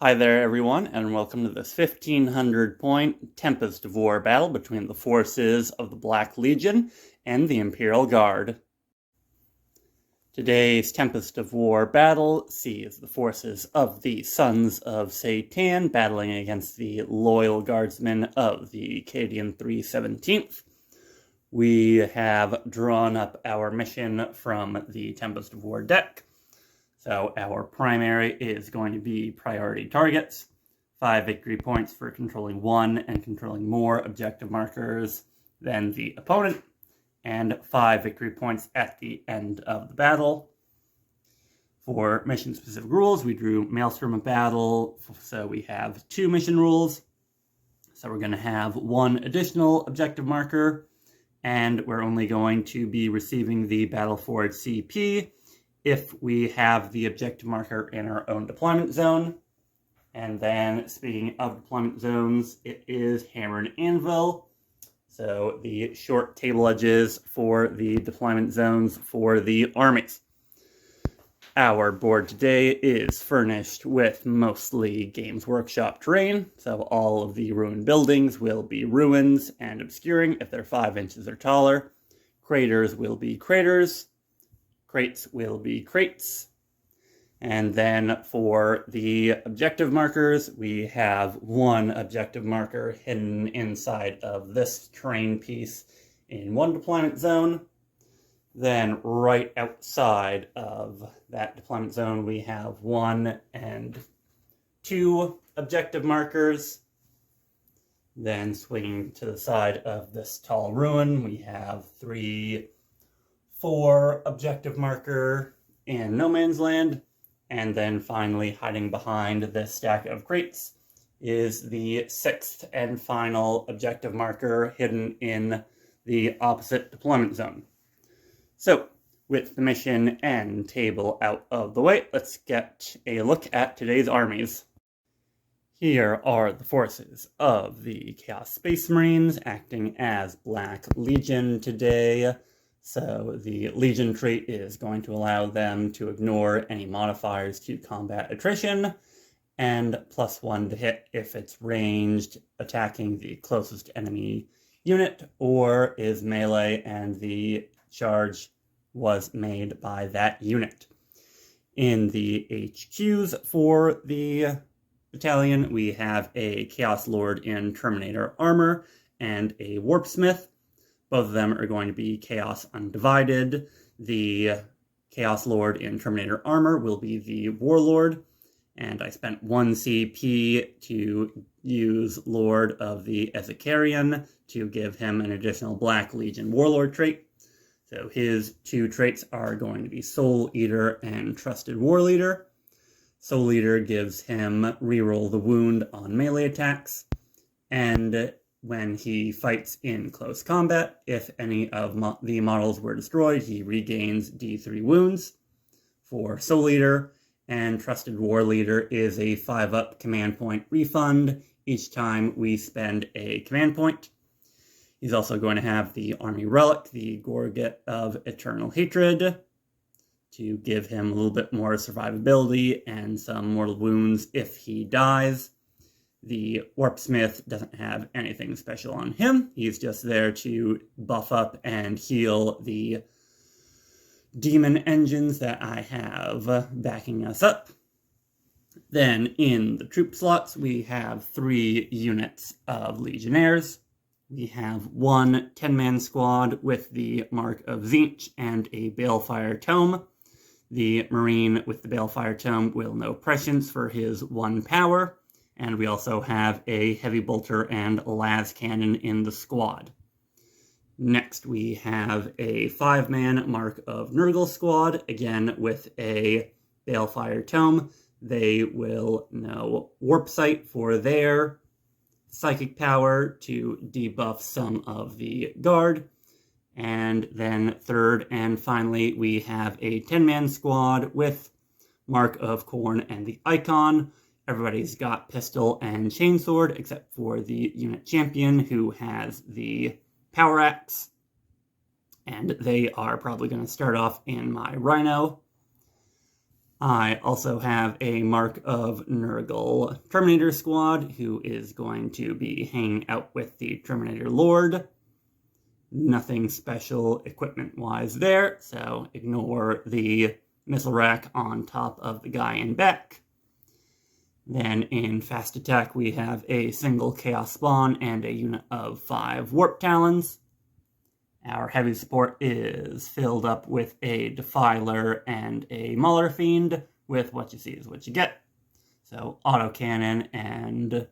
Hi there, everyone, and welcome to this 1500-point Tempest of War battle between the forces of the Black Legion and the Imperial Guard. Today's Tempest of War battle sees the forces of the Sons of Sey'tan battling against the loyal guardsmen of the Cadian 317th. We have drawn up our mission from the Tempest of War deck. So our primary is going to be priority targets, 5 victory points for controlling one and controlling more objective markers than the opponent, and 5 victory points at the end of the battle. For mission-specific rules, we drew Maelstrom of Battle, so we have 2 mission rules. So we're going to have 1 additional objective marker, and we're only going to be receiving the Battle Forward CP if we have the objective marker in our own deployment zone. And then, speaking of deployment zones, it is Hammer and Anvil. So the short table edges for the deployment zones for the armies. Our board today is furnished with mostly Games Workshop terrain, so all of the ruined buildings will be ruins and obscuring if they're 5 inches or taller. Craters will be craters. Crates will be crates. And then for the objective markers, we have 1 objective marker hidden inside of this terrain piece in 1 deployment zone. Then right outside of that deployment zone, we have 1 and 2 objective markers. Then swinging to the side of this tall ruin, we have 4 objective marker in no man's land, and then finally hiding behind this stack of crates is the 6th and final objective marker hidden in the opposite deployment zone. So, with the mission and table out of the way, let's get a look at today's armies. Here are the forces of the Chaos Space Marines acting as Black Legion today. So the Legion trait is going to allow them to ignore any modifiers to combat attrition, and +1 to hit if it's ranged, attacking the closest enemy unit, or is melee and the charge was made by that unit. In the HQs for the battalion, we have a Chaos Lord in Terminator armor and a Warpsmith. Both of them are going to be Chaos Undivided. The Chaos Lord in Terminator armor will be the Warlord, and I spent 1 CP to use Lord of the Ezekarian to give him an additional Black Legion Warlord trait. So his 2 traits are going to be Soul Eater and Trusted War Leader. Soul Eater gives him reroll the wound on melee attacks, and when he fights in close combat, if any of the models were destroyed, he regains D3 wounds for Soul Leader, and Trusted War Leader is a 5-up command point refund each time we spend a command point. He's also going to have the Army Relic, the Gorget of Eternal Hatred, to give him a little bit more survivability and some mortal wounds if he dies. The Warpsmith doesn't have anything special on him. He's just there to buff up and heal the demon engines that I have backing us up. Then in the troop slots, we have 3 units of Legionnaires. We have 1 10-man squad with the Mark of Tzeentch and a Balefire Tome. The Marine with the Balefire Tome will know Prescience for his 1 power. And we also have a Heavy Bolter and a las cannon in the squad. Next, we have a 5-man Mark of Nurgle squad, again with a Balefire Tome. They will know Warp Sight for their psychic power to debuff some of the guard. And then third and finally, we have a 10-man squad with Mark of Khorne and the Icon. Everybody's got pistol and chainsword, except for the unit champion, who has the power axe. And they are probably going to start off in my Rhino. I also have a Mark of Nurgle Terminator squad who is going to be hanging out with the Terminator Lord. Nothing special equipment-wise there, so ignore the missile rack on top of the guy in back. Then in fast attack we have a single Chaos Spawn and a unit of 5 Warp Talons. Our heavy support is filled up with a Defiler and a Mauler Fiend, with what you see is what you get. So autocannon and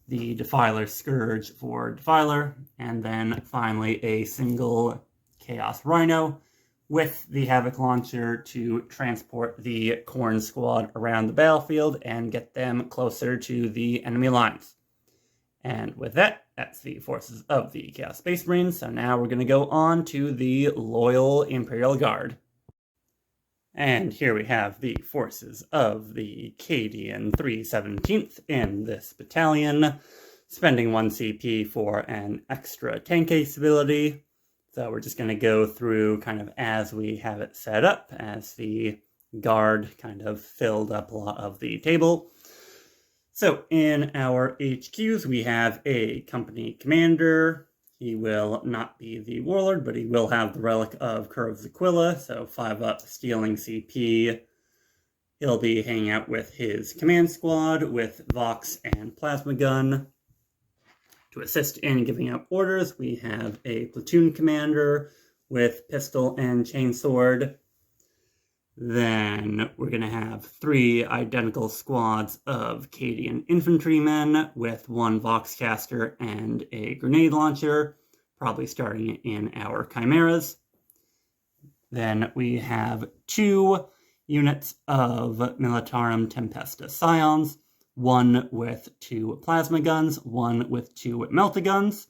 the Defiler Scourge for Defiler, and then finally a single Chaos Rhino with the Havoc Launcher to transport the Khorne squad around the battlefield and get them closer to the enemy lines. And with that, that's the forces of the Chaos Space Marines. So now we're going to go on to the loyal Imperial Guard. And here we have the forces of the Cadian 317th in this battalion, spending 1 CP for an extra tank ace ability. So we're just going to go through kind of as we have it set up, as the Guard kind of filled up a lot of the table. So in our HQs, we have a company commander. He will not be the warlord, but he will have the relic of Curves Aquila, so 5 up, stealing CP. He'll be hanging out with his command squad with Vox and Plasma Gun. To assist in giving out orders, we have a platoon commander with pistol and chainsword. Then we're going to have 3 identical squads of Cadian infantrymen with 1 Voxcaster and a grenade launcher, probably starting in our Chimeras. Then we have 2 units of Militarum Tempesta Scions, 1 with 2 plasma guns, 1 with 2 melta-guns,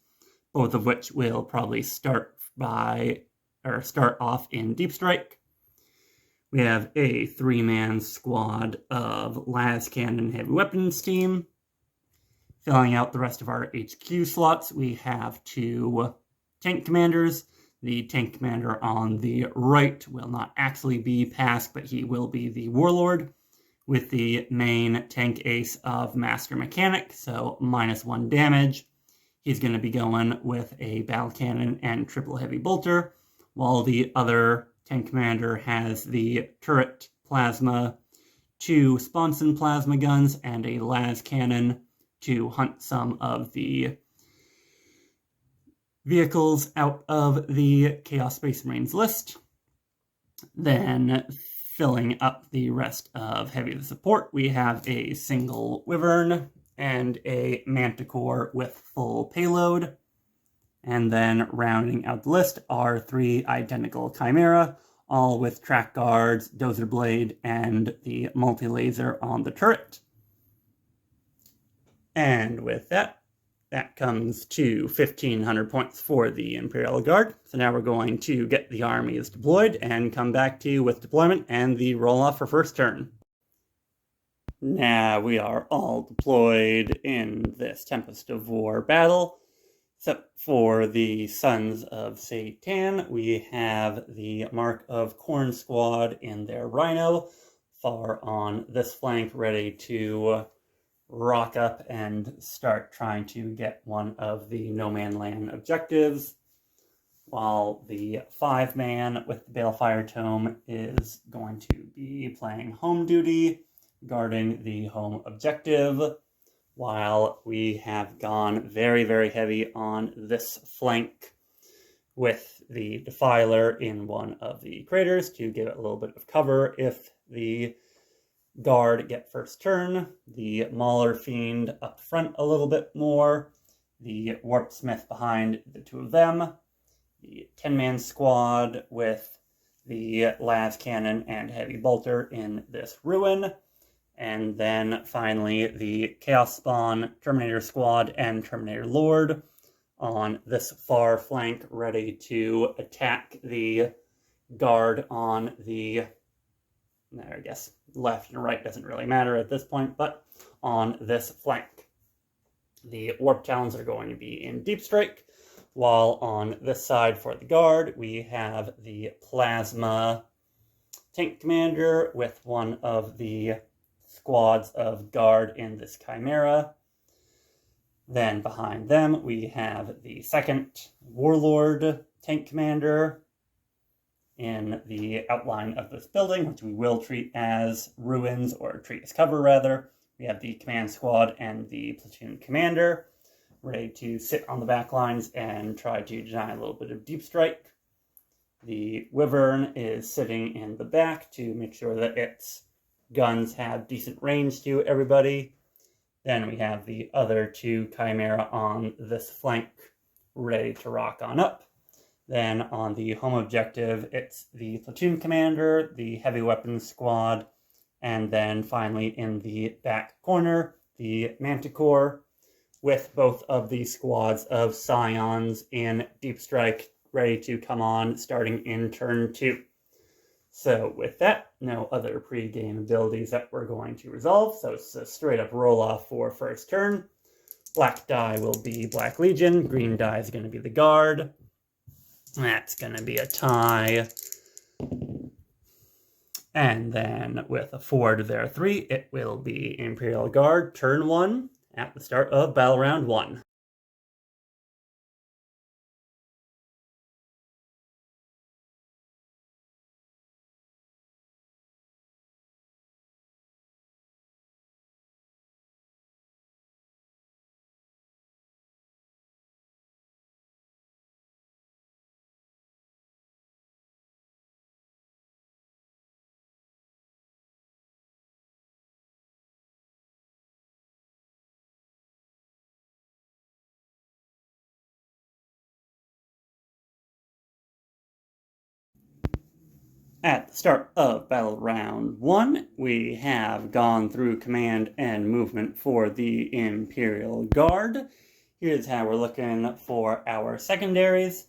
both of which will probably start off in Deep Strike. We have a 3-man squad of lasgun heavy weapons team. Filling out the rest of our HQ slots, we have 2 tank commanders. The tank commander on the right will not actually be Pask, but he will be the warlord, with the main tank ace of Master Mechanic, so -1 damage. He's going to be going with a battle cannon and triple heavy bolter, while the other tank commander has the turret plasma, 2 sponson plasma guns, and a las cannon to hunt some of the vehicles out of the Chaos Space Marines list. Then, filling up the rest of heavy support, we have a single Wyvern and a Manticore with full payload. And then rounding out the list are 3 identical Chimera, all with track guards, dozer blade, and the multi-laser on the turret. And with that, that comes to 1,500 points for the Imperial Guard. So now we're going to get the armies deployed and come back to you with deployment and the roll-off for first turn. Now we are all deployed in this Tempest of War battle. So for the Sons of Sey'tan, we have the Mark of Khorne squad in their Rhino, far on this flank, ready to rock up and start trying to get one of the No Man Land objectives, while the 5-man with the Balefire Tome is going to be playing home duty, guarding the home objective, while we have gone very, very heavy on this flank with the Defiler in one of the craters to give it a little bit of cover if the Guard get first turn, the Mauler Fiend up front a little bit more, the Warp Smith behind the 2 of them, the 10-man squad with the las cannon and heavy bolter in this ruin, and then finally the Chaos Spawn, Terminator Squad, and Terminator Lord on this far flank, ready to attack the Guard on the, I guess, left and right doesn't really matter at this point, but on this flank. The Warp Talons are going to be in Deep Strike, while on this side for the Guard, we have the Plasma tank commander with one of the squads of guard in this Chimera. Then behind them, we have the second Warlord tank commander in the outline of this building, which we will treat as ruins, or treat as cover, rather. We have the command squad and the platoon commander ready to sit on the back lines and try to deny a little bit of deep strike. The Wyvern is sitting in the back to make sure that its guns have decent range to everybody. Then we have the other two Chimera on this flank ready to rock on up. Then on the home objective, it's the platoon commander, the heavy weapons squad, and then finally in the back corner, the Manticore, with both of the squads of Scions in deep strike ready to come on starting in turn 2. So with that, no other pre-game abilities that we're going to resolve, so it's a straight up roll off for first turn. Black die will be Black Legion, green die is going to be the Guard. That's going to be a tie. And then with a 4 to their 3, it will be Imperial Guard, turn 1, at the start of Battle Round 1. At the start of Battle Round 1, we have gone through command and movement for the Imperial Guard. Here's how we're looking for our secondaries.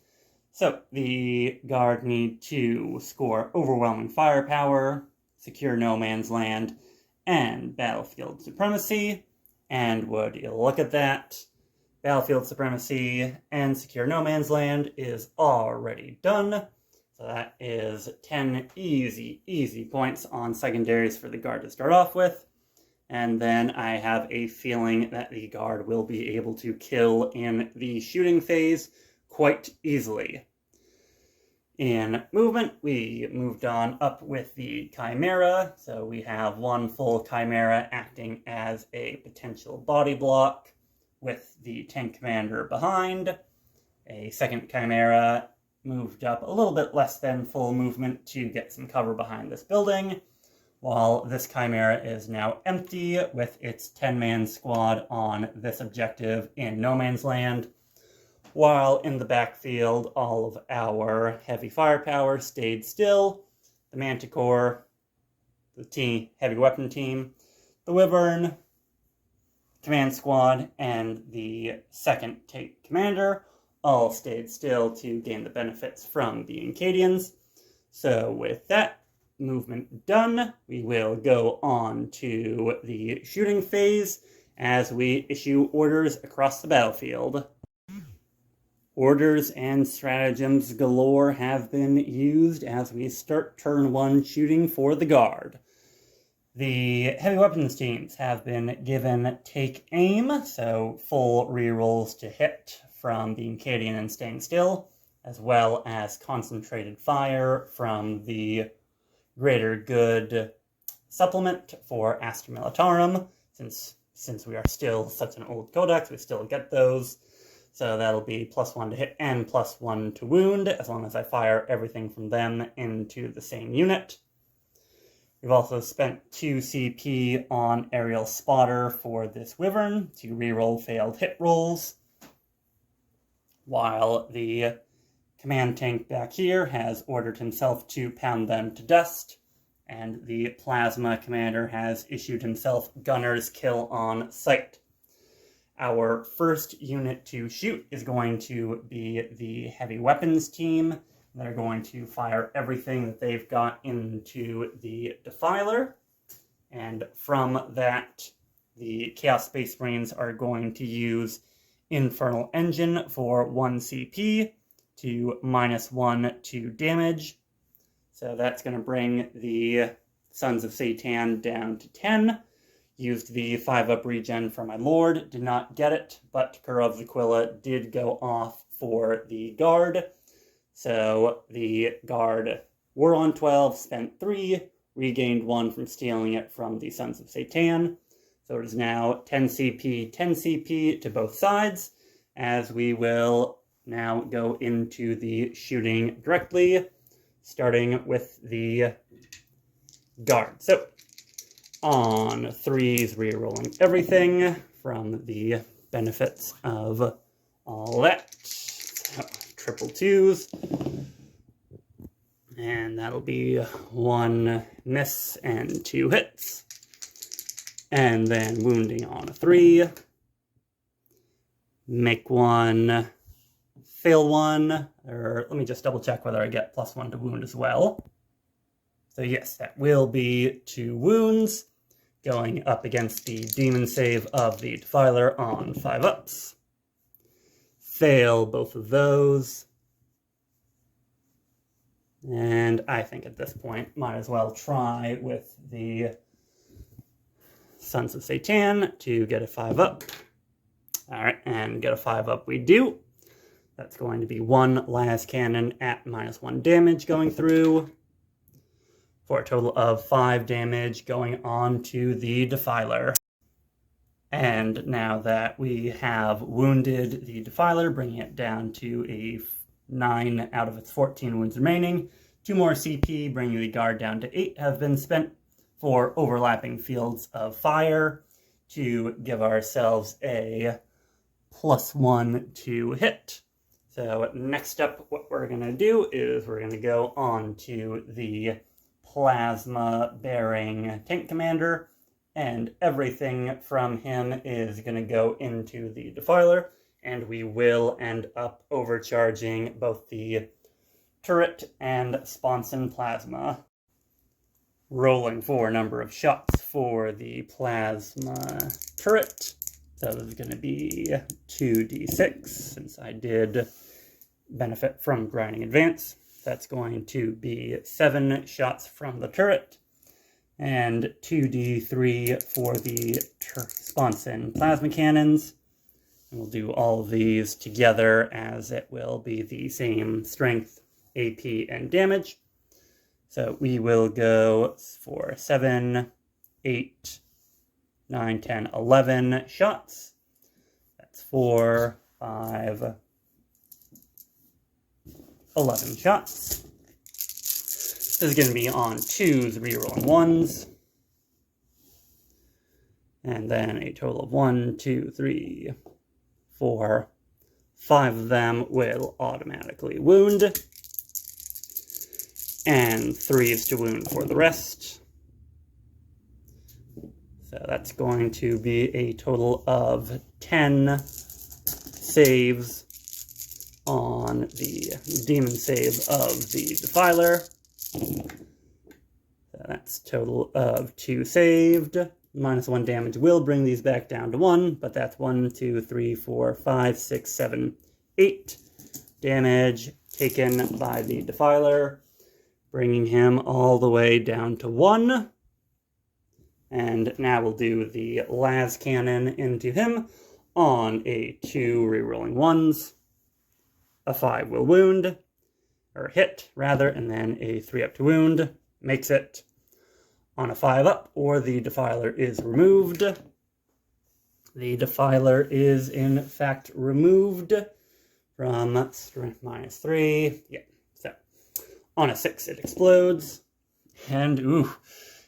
So, the Guard need to score overwhelming firepower, secure no man's land, and battlefield supremacy. And would you look at that? Battlefield supremacy and secure no man's land is already done. So that is 10 easy points on secondaries for the Guard to start off with. And then I have a feeling that the Guard will be able to kill in the shooting phase quite easily. In movement, we moved on up with the Chimera. So we have one full Chimera acting as a potential body block with the tank commander behind. A second Chimera moved up a little bit less than full movement to get some cover behind this building, while this Chimera is now empty with its 10-man squad on this objective in no man's land, while in the backfield all of our heavy firepower stayed still. The Manticore, the heavy weapon team, the Wyvern, command squad, and the second tank commander all stayed still to gain the benefits from the Acadians. So with that movement done, we will go on to the shooting phase as we issue orders across the battlefield. Orders and stratagems galore have been used as we start turn 1 shooting for the Guard. The heavy weapons teams have been given take aim, so full rerolls to hit from the Acadian and staying still, as well as concentrated fire from the greater good supplement for Astra Militarum. Since we are still such an old codex, we still get those. So that'll be +1 to hit and +1 to wound, as long as I fire everything from them into the same unit. We've also spent 2 CP on Aerial Spotter for this Wyvern to reroll failed hit rolls, while the command tank back here has ordered himself to pound them to dust, and the plasma commander has issued himself Gunner's Kill on sight. Our first unit to shoot is going to be the heavy weapons team. They're going to fire everything that they've got into the Defiler, and from that, the Chaos Space Marines are going to use Infernal Engine for 1 CP to -1 to damage. So that's going to bring the Sons of Sey'tan down to 10. Used the 5-up regen for my Lord, did not get it, but Cur of Aquila did go off for the Guard. So the Guard were on 12, spent 3, regained 1 from stealing it from the Sons of Sey'tan. So it is now 10 CP to both sides, as we will now go into the shooting directly, starting with the Guard. So on 3s, re-rolling everything from the benefits of all that. So, triple 2s. And that'll be 1 miss and 2 hits. And then wounding on a 3. Make 1, fail 1. Or let me just double check whether I get +1 to wound as well. So yes, that will be 2 wounds, going up against the demon save of the Defiler on 5-ups. Fail both of those. And I think at this point, might as well try with the Sons of Sey'tan to get a 5-up. Alright, and get a 5-up we do. That's going to be 1 las cannon at -1 damage going through, for a total of 5 damage going on to the Defiler. And now that we have wounded the Defiler, bringing it down to a 9 out of its 14 wounds remaining, 2 more CP, bringing the Guard down to 8, have been spent for overlapping fields of fire to give ourselves a +1 to hit. So next up, what we're going to do is we're going to go on to the plasma-bearing tank commander, and everything from him is going to go into the Defiler, and we will end up overcharging both the turret and sponson plasma. Rolling for number of shots for the plasma turret. So this is going to be 2d6, since I did benefit from grinding advance. That's going to be 7 shots from the turret, and 2d3 for the sponson plasma cannons. And we'll do all of these together, as it will be the same strength, AP, and damage. So we will go for 7, 8, 9, 10, 11 shots. That's 4, 5, 11 shots. This is going to be on 2s, rerolling 1s. And then a total of 1, 2, 3, 4, 5 of them will automatically wound. And 3s to wound for the rest. So that's going to be a total of 10 saves on the demon save of the Defiler. So that's a total of 2 saved. -1 damage will bring these back down to 1, but that's 1, 2, 3, 4, 5, 6, 7, 8 damage taken by the Defiler, bringing him all the way down to 1. And now we'll do the las cannon into him on a 2, rerolling 1s. A 5 will wound, or hit rather, and then a 3 up to wound makes it on a 5 up, or the Defiler is removed. The Defiler is in fact removed from strength -3. Yeah, so on a 6 it explodes, and ooh,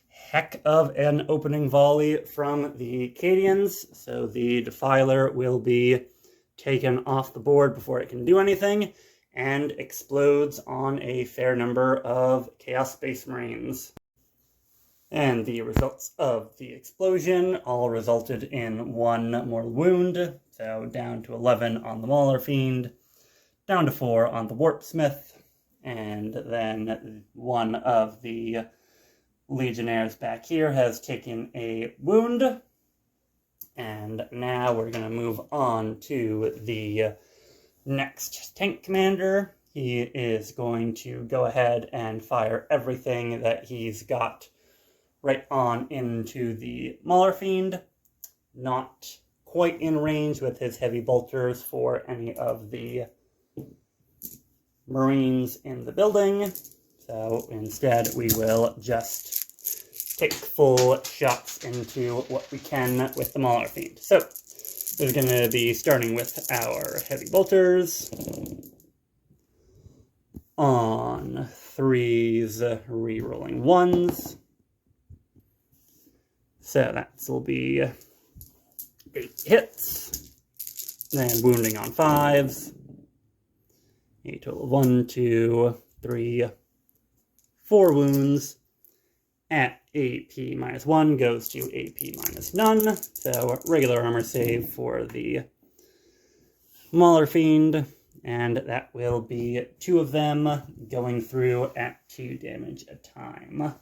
heck of an opening volley from the Cadians. So the Defiler will be taken off the board before it can do anything, and explodes on a fair number of Chaos Space Marines. And the results of the explosion all resulted in 1 mortal wound, so down to 11 on the Mauler Fiend, down to 4 on the Warpsmith, and then 1 of the Legionnaires back here has taken a wound. And now we're going to move on to the next tank commander, he is going to go ahead and fire everything that he's got right on into the Mauler Fiend. Not quite in range with his heavy bolters for any of the Marines in the building. So instead, we will just take full shots into what we can with the Mauler Fiend. So we're going to be starting with our heavy bolters. On 3s, re-rolling 1s. So that will be 8 hits. Then wounding on 5s. A total of 1, 2, 3, 4 wounds. At AP -1 goes to AP -none. So regular armor save for the Mauler Fiend. And that will be 2 of them going through at 2 damage a time.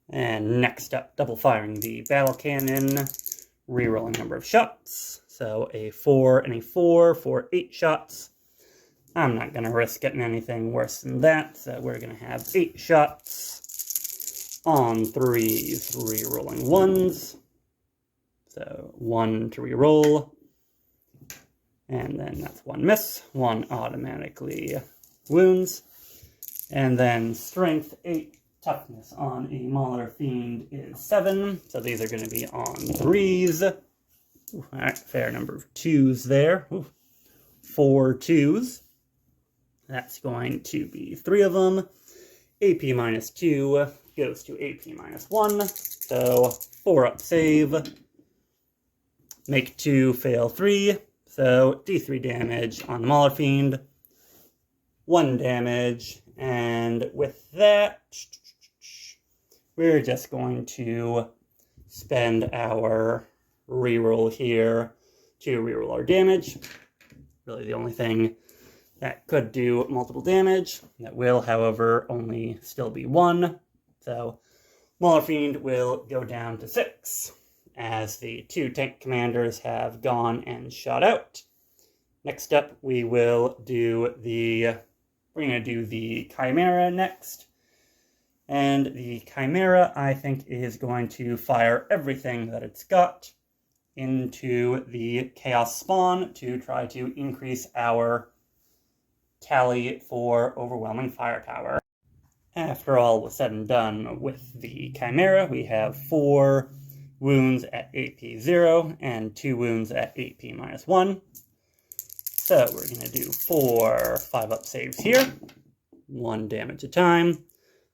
And next up, double firing the battle cannon, re-rolling number of shots. So a 4 and a 4 for 8 shots. I'm not going to risk getting anything worse than that, so we're going to have 8 shots. On 3s, re-rolling 1s. So 1 to re-roll. And then that's 1 miss, 1 automatically wounds. And then strength 8, toughness on a Mauler Fiend is 7. So these are going to be on 3s. Ooh, all right, fair number of 2s there. Ooh, 4 2s. That's going to be 3 of them. AP -2 goes to AP -1. So 4 up save. Make 2, fail 3. So D3 damage on the Mauler Fiend. 1 damage. And with that, we're just going to spend our reroll here to reroll our damage. Really the only thing that could do multiple damage. That will, however, only still be 1. So Mauler Fiend will go down to 6. As the 2 tank commanders have gone and shot out. Next up, we're going to do the Chimera next. And the Chimera, I think, is going to fire everything that it's got into the Chaos Spawn to try to increase our tally for overwhelming firepower. After all was said and done with the Chimera, we have 4 wounds at AP 0 and 2 wounds at AP -1. So we're going to do 4 5-up saves here. 1 damage a time.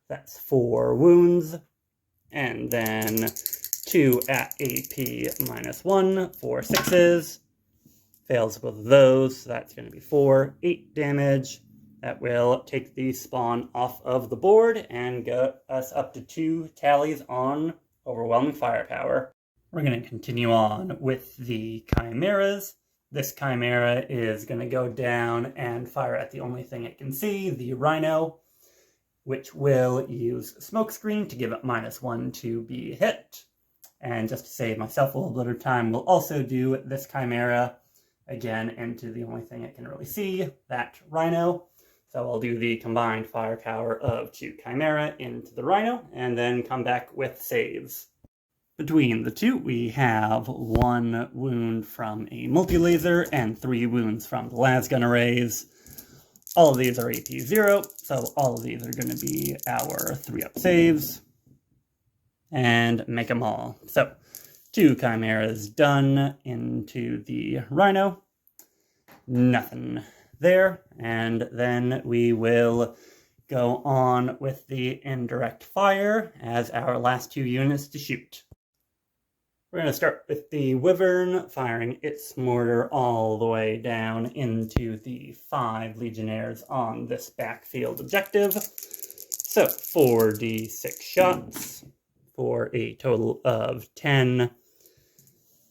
That's 4 wounds. And then 2 at AP -1 for 6s. Fails both of those. So that's going to be 4, 8 damage. That will take the spawn off of the board and get us up to 2 tallies on overwhelming firepower. We're going to continue on with the Chimeras. This Chimera is going to go down and fire at the only thing it can see, the Rhino, which will use Smokescreen to give it -1 to be hit. And just to save myself a little bit of time, we'll also do this Chimera again into the only thing it can really see, that Rhino. So I'll do the combined firepower of 2 Chimera into the Rhino, and then come back with saves. Between the 2, we have 1 wound from a multi-laser and 3 wounds from the lasgun arrays. All of these are AP 0, so all of these are going to be our 3-up saves. And make them all. So 2 Chimeras done into the Rhino. Nothing there. And then we will go on with the indirect fire as our last 2 units to shoot. We're going to start with the Wyvern, firing its mortar all the way down into the 5 Legionnaires on this backfield objective. So 4d6 shots for a total of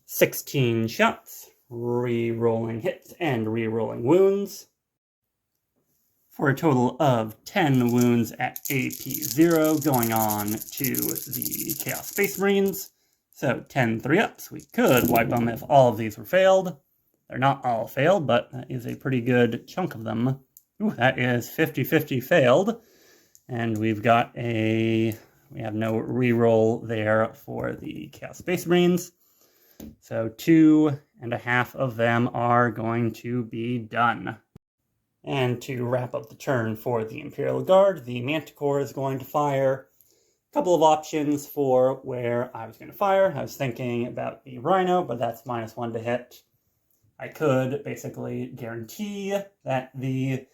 16 shots, re-rolling hits and re-rolling wounds. For a total of 10 wounds at AP 0, going on to the Chaos Space Marines. So 10 3-ups. We could wipe them if all of these were failed. They're not all failed, but that is a pretty good chunk of them Ooh, that is 50-50 failed. And we have no reroll there for the Chaos Space Marines. So 2.5 of them are going to be done. And to wrap up the turn for the Imperial Guard, the Manticore is going to fire. A couple of options for where I was going to fire. I was thinking about the Rhino, but that's -1 to hit. I could basically guarantee that the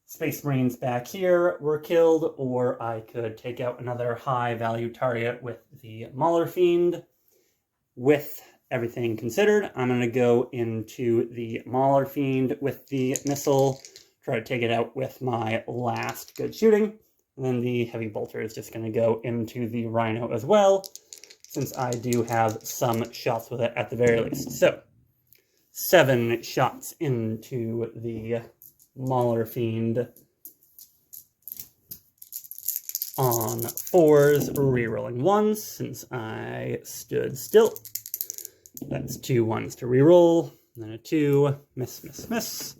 Space Marines back here were killed, or I could take out another high-value target with the Mauler Fiend. With everything considered, I'm going to go into the Mauler Fiend with the missile, try to take it out with my last good shooting, and then the Heavy Bolter is just going to go into the Rhino as well, since I do have some shots with it at the very least. So, 7 shots into the Mauler Fiend on 4s, rerolling 1s since I stood still. That's 2 1s to reroll, and then a 2, miss,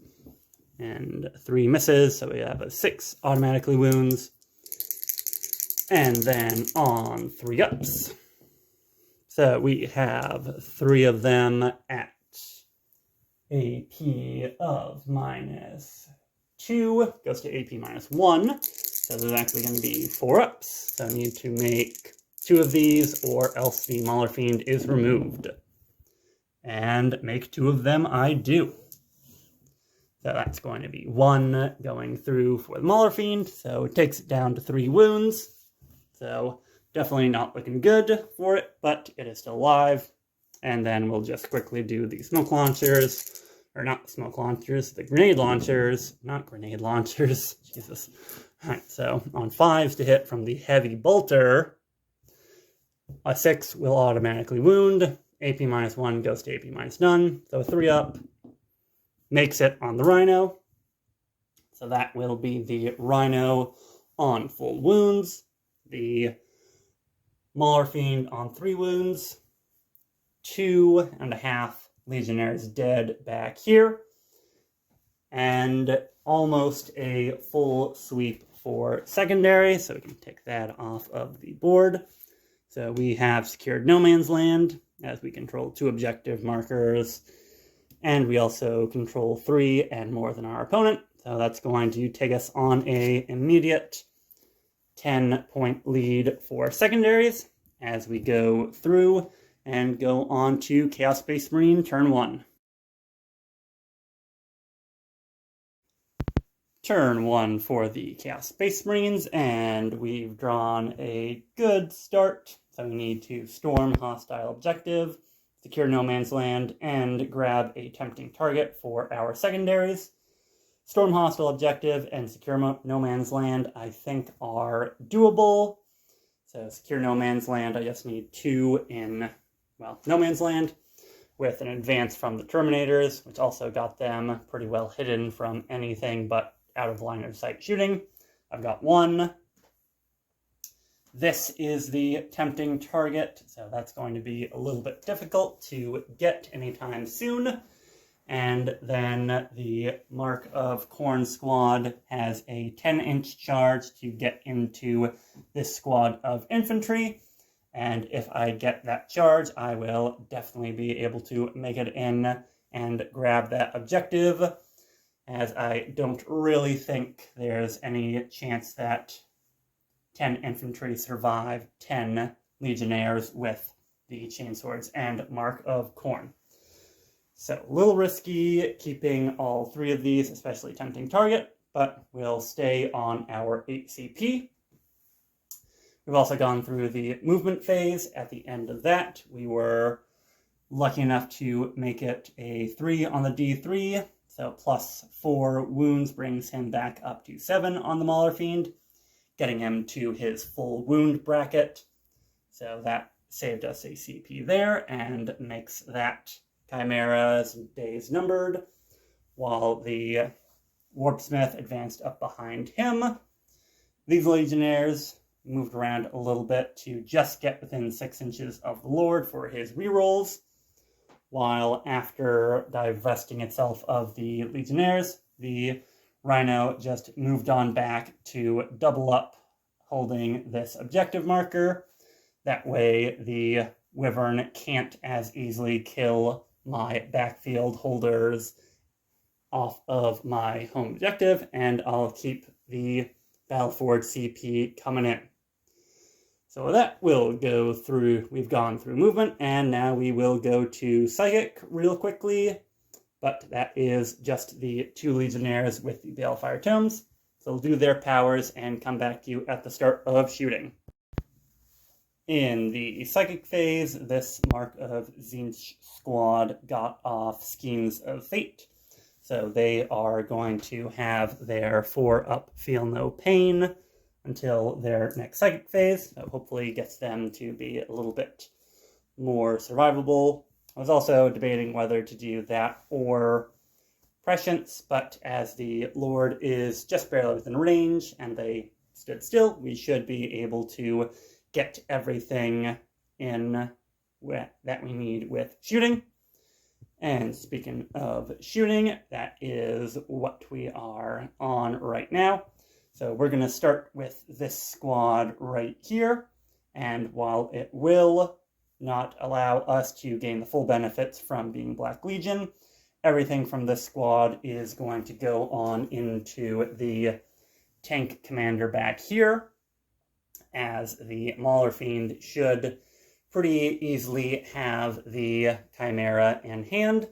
and 3 misses, so we have a 6 automatically wounds, and then on 3 ups. So we have 3 of them at AP of -2, goes to AP -1, so there's actually going to be 4 ups. So I need to make 2 of these, or else the Mauler Fiend is removed. And make 2 of them I do. So that's going to be 1 going through for the Mauler Fiend, so it takes it down to 3 wounds. So definitely not looking good for it, but it is still alive. And then we'll just quickly do the smoke launchers, or not smoke launchers, the grenade launchers, not grenade launchers, Jesus. Alright, so on 5s to hit from the Heavy Bolter, a 6 will automatically wound, AP -1 goes to AP -none, so 3 up, makes it on the Rhino. So that will be the Rhino on full wounds, the Mauler Fiend on 3 wounds, 2.5 Legionnaires dead back here, and almost a full sweep for secondary, so we can take that off of the board. So we have secured No Man's Land, as we control 2 objective markers, and we also control 3 and more than our opponent, so that's going to take us on a immediate 10-point lead for secondaries as we go through and go on to Chaos Space Marine turn 1. Turn 1 for the Chaos Space Marines, and we've drawn a good start. So we need to storm hostile objective, secure No Man's Land, and grab a tempting target for our secondaries. Storm hostile objective and secure No Man's Land, I think, are doable. So secure No Man's Land, I just need 2 in, well, No Man's Land, with an advance from the Terminators, which also got them pretty well hidden from anything but out of line of sight shooting. I've got 1. This is the tempting target, so that's going to be a little bit difficult to get anytime soon. And then the Mark of Khorne squad has a 10-inch charge to get into this squad of infantry. And if I get that charge, I will definitely be able to make it in and grab that objective, as I don't really think there's any chance that 10 infantry survive 10 legionnaires with the chainswords and Mark of Khorne. So a little risky keeping all 3 of these, especially tempting target, but we'll stay on our 8 CP. We've also gone through the movement phase. At the end of that, we were lucky enough to make it a 3 on the D3, so plus 4 wounds brings him back up to 7 on the Mauler Fiend, getting him to his full wound bracket. So that saved us a CP there and makes that Chimera's days numbered, while the Warpsmith advanced up behind him. These Legionnaires moved around a little bit to just get within 6 inches of the Lord for his rerolls, while after divesting itself of the Legionnaires, the Rhino just moved on back to double up holding this objective marker. That way the Wyvern can't as easily kill my backfield holders off of my home objective, and I'll keep the Battleforge CP coming in. So with that, we've gone through movement, and now we will go to Psychic real quickly, but that is just the 2 Legionnaires with the Balefire Tomes. So they'll do their powers and come back to you at the start of shooting. In the Psychic phase, this Mark of Tzeentch squad got off Skeins of Fate. So they are going to have their 4-up Feel No Pain until their next Psychic phase. So hopefully gets them to be a little bit more survivable. I was also debating whether to do that or Prescience, but as the Lord is just barely within range and they stood still, we should be able to get everything in that we need with shooting. And speaking of shooting, that is what we are on right now. So we're going to start with this squad right here, and while it will not allow us to gain the full benefits from being Black Legion, everything from this squad is going to go on into the tank commander back here, as the Mauler Fiend should pretty easily have the Chimera in hand.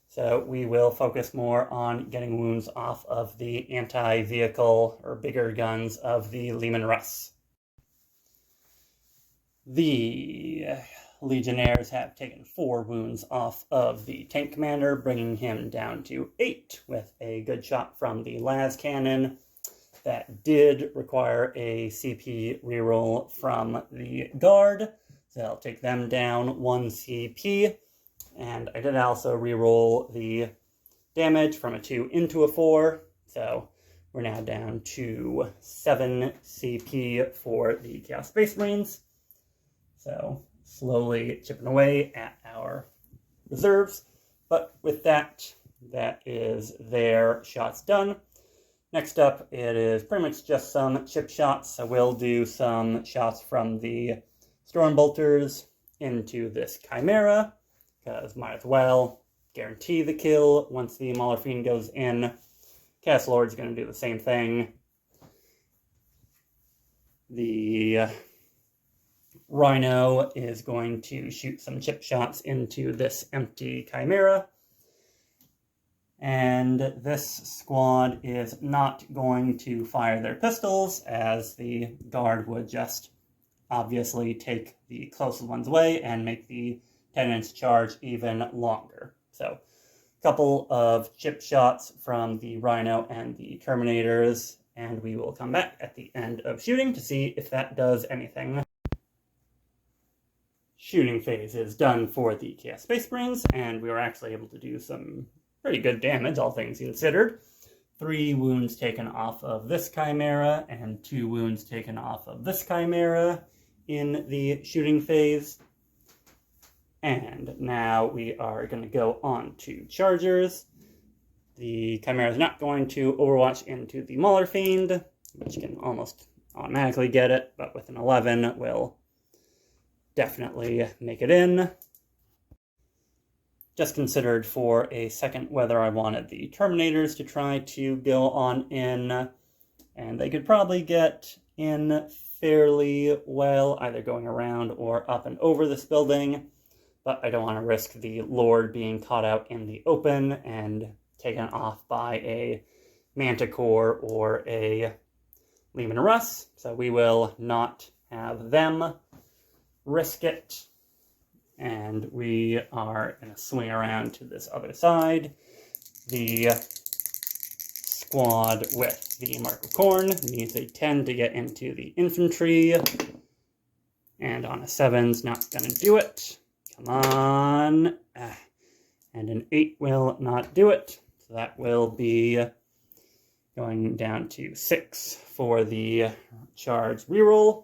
So we will focus more on getting wounds off of the anti-vehicle or bigger guns of the Leman Russ. The Legionnaires have taken 4 wounds off of the tank commander, bringing him down to 8 with a good shot from the las cannon. That did require a CP reroll from the guard, so I'll take them down 1 CP. And I did also reroll the damage from a 2 into a 4, so we're now down to 7 CP for the Chaos Space Marines. So slowly chipping away at our reserves, but with that, that is their shots done. Next up, it is pretty much just some chip shots, so we'll do some shots from the Stormbolters into this Chimera, because might as well guarantee the kill once the Mauler Fiend goes in. Chaos Lord's going to do the same thing. The Rhino is going to shoot some chip shots into this empty Chimera. And this squad is not going to fire their pistols, as the guard would just obviously take the closest ones away and make the 10-inch charge even longer. So a couple of chip shots from the Rhino and the Terminators, and we will come back at the end of shooting to see if that does anything. Shooting phase is done for the Chaos Space Marines, and we were actually able to do some pretty good damage, all things considered. 3 wounds taken off of this Chimera, and 2 wounds taken off of this Chimera in the shooting phase. And now we are going to go on to Chargers. The Chimera is not going to overwatch into the Mauler Fiend, which can almost automatically get it, but with an 11 will definitely make it in. Just considered for a second whether I wanted the Terminators to try to go on in, and they could probably get in fairly well, either going around or up and over this building, but I don't want to risk the Lord being caught out in the open and taken off by a Manticore or a Leman Russ, so we will not have them risk it. And we are going to swing around to this other side. The squad with the Mark of Khorne needs a 10 to get into the infantry. And on a 7's not going to do it. Come on. And an 8 will not do it. So that will be going down to 6 for the charge reroll.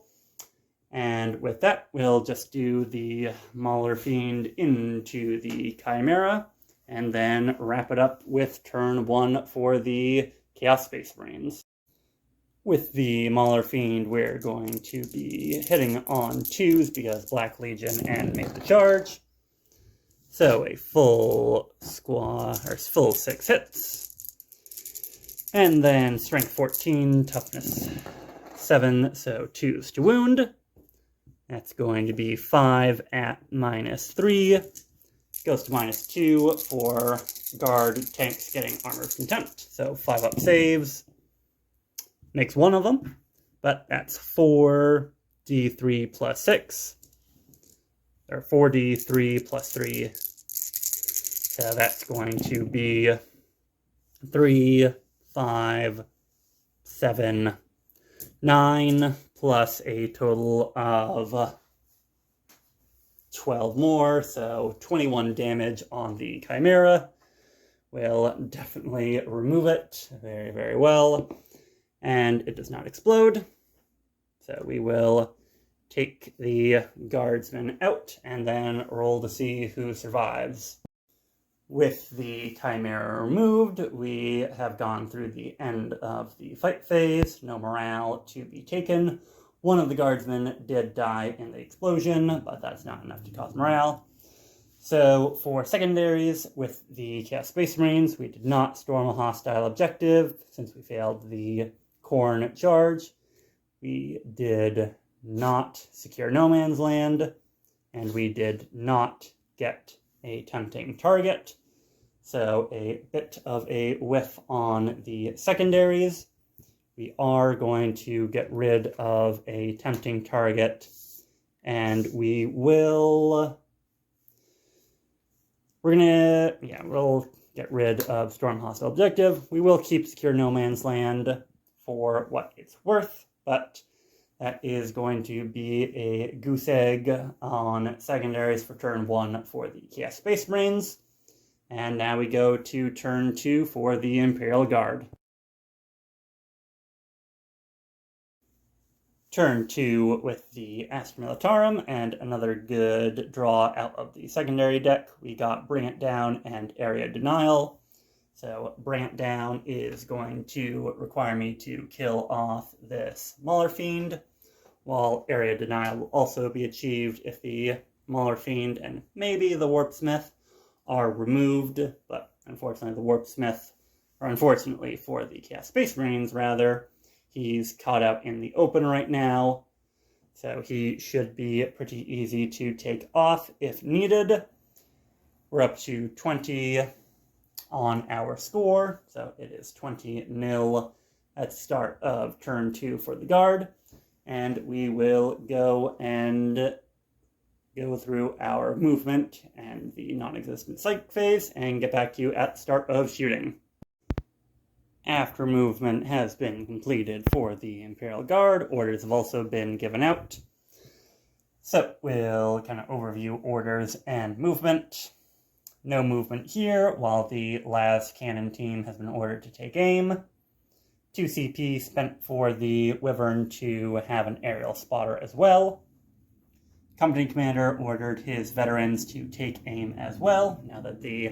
And with that, we'll just do the Mauler Fiend into the Chimera, and then wrap it up with turn 1 for the Chaos Space Marines. With the Mauler Fiend, we're going to be hitting on 2s because Black Legion and made the charge. So a full squad, or full 6 hits. And then strength 14, toughness 7, so 2s to wound. That's going to be 5 at -3. Goes to -2 for guard tanks getting armor contempt. So 5 up saves. Makes 1 of them, but that's 4d3 plus 6. Or 4d3 plus 3. So that's going to be 3, 5, 7, 9, plus a total of 12 more, so 21 damage on the Chimera. We'll definitely remove it very, very well. And it does not explode. So we will take the guardsman out and then roll to see who survives. With the Chimera removed, we have gone through the end of the fight phase. No morale to be taken. One of the guardsmen did die in the explosion, but that's not enough to cause morale. So for secondaries, with the Chaos Space Marines, we did not storm a hostile objective since we failed the Khorne charge. We did not secure no man's land, and we did not get a tempting target. So a bit of a whiff on the secondaries. We are going to get rid of a tempting target, and we'll get rid of Storm Hostile Objective. We will keep Secure No Man's Land for what it's worth, but that is going to be a goose egg on secondaries for turn 1 for the Chaos Space Marines. And now we go to turn 2 for the Imperial Guard. Turn 2 with the Astra Militarum and another good draw out of the secondary deck. We got Bring It Down and Area Denial. So Bring It Down is going to require me to kill off this Mauler Fiend, while Area Denial will also be achieved if the Mauler Fiend and maybe the Warp Smith are removed, but unfortunately the Warp Smith, or unfortunately for the Chaos Space Marines rather, he's caught out in the open right now, so he should be pretty easy to take off if needed. We're up to 20 on our score, so it is 20-0 at the start of turn 2 for the Guard, and we will go and go through our movement and the non-existent psych phase and get back to you at the start of shooting. After movement has been completed for the Imperial Guard, orders have also been given out. So we'll kind of overview orders and movement. No movement here, while the last cannon team has been ordered to take aim. 2 CP spent for the Wyvern to have an aerial spotter as well. Company commander ordered his veterans to take aim as well, now that the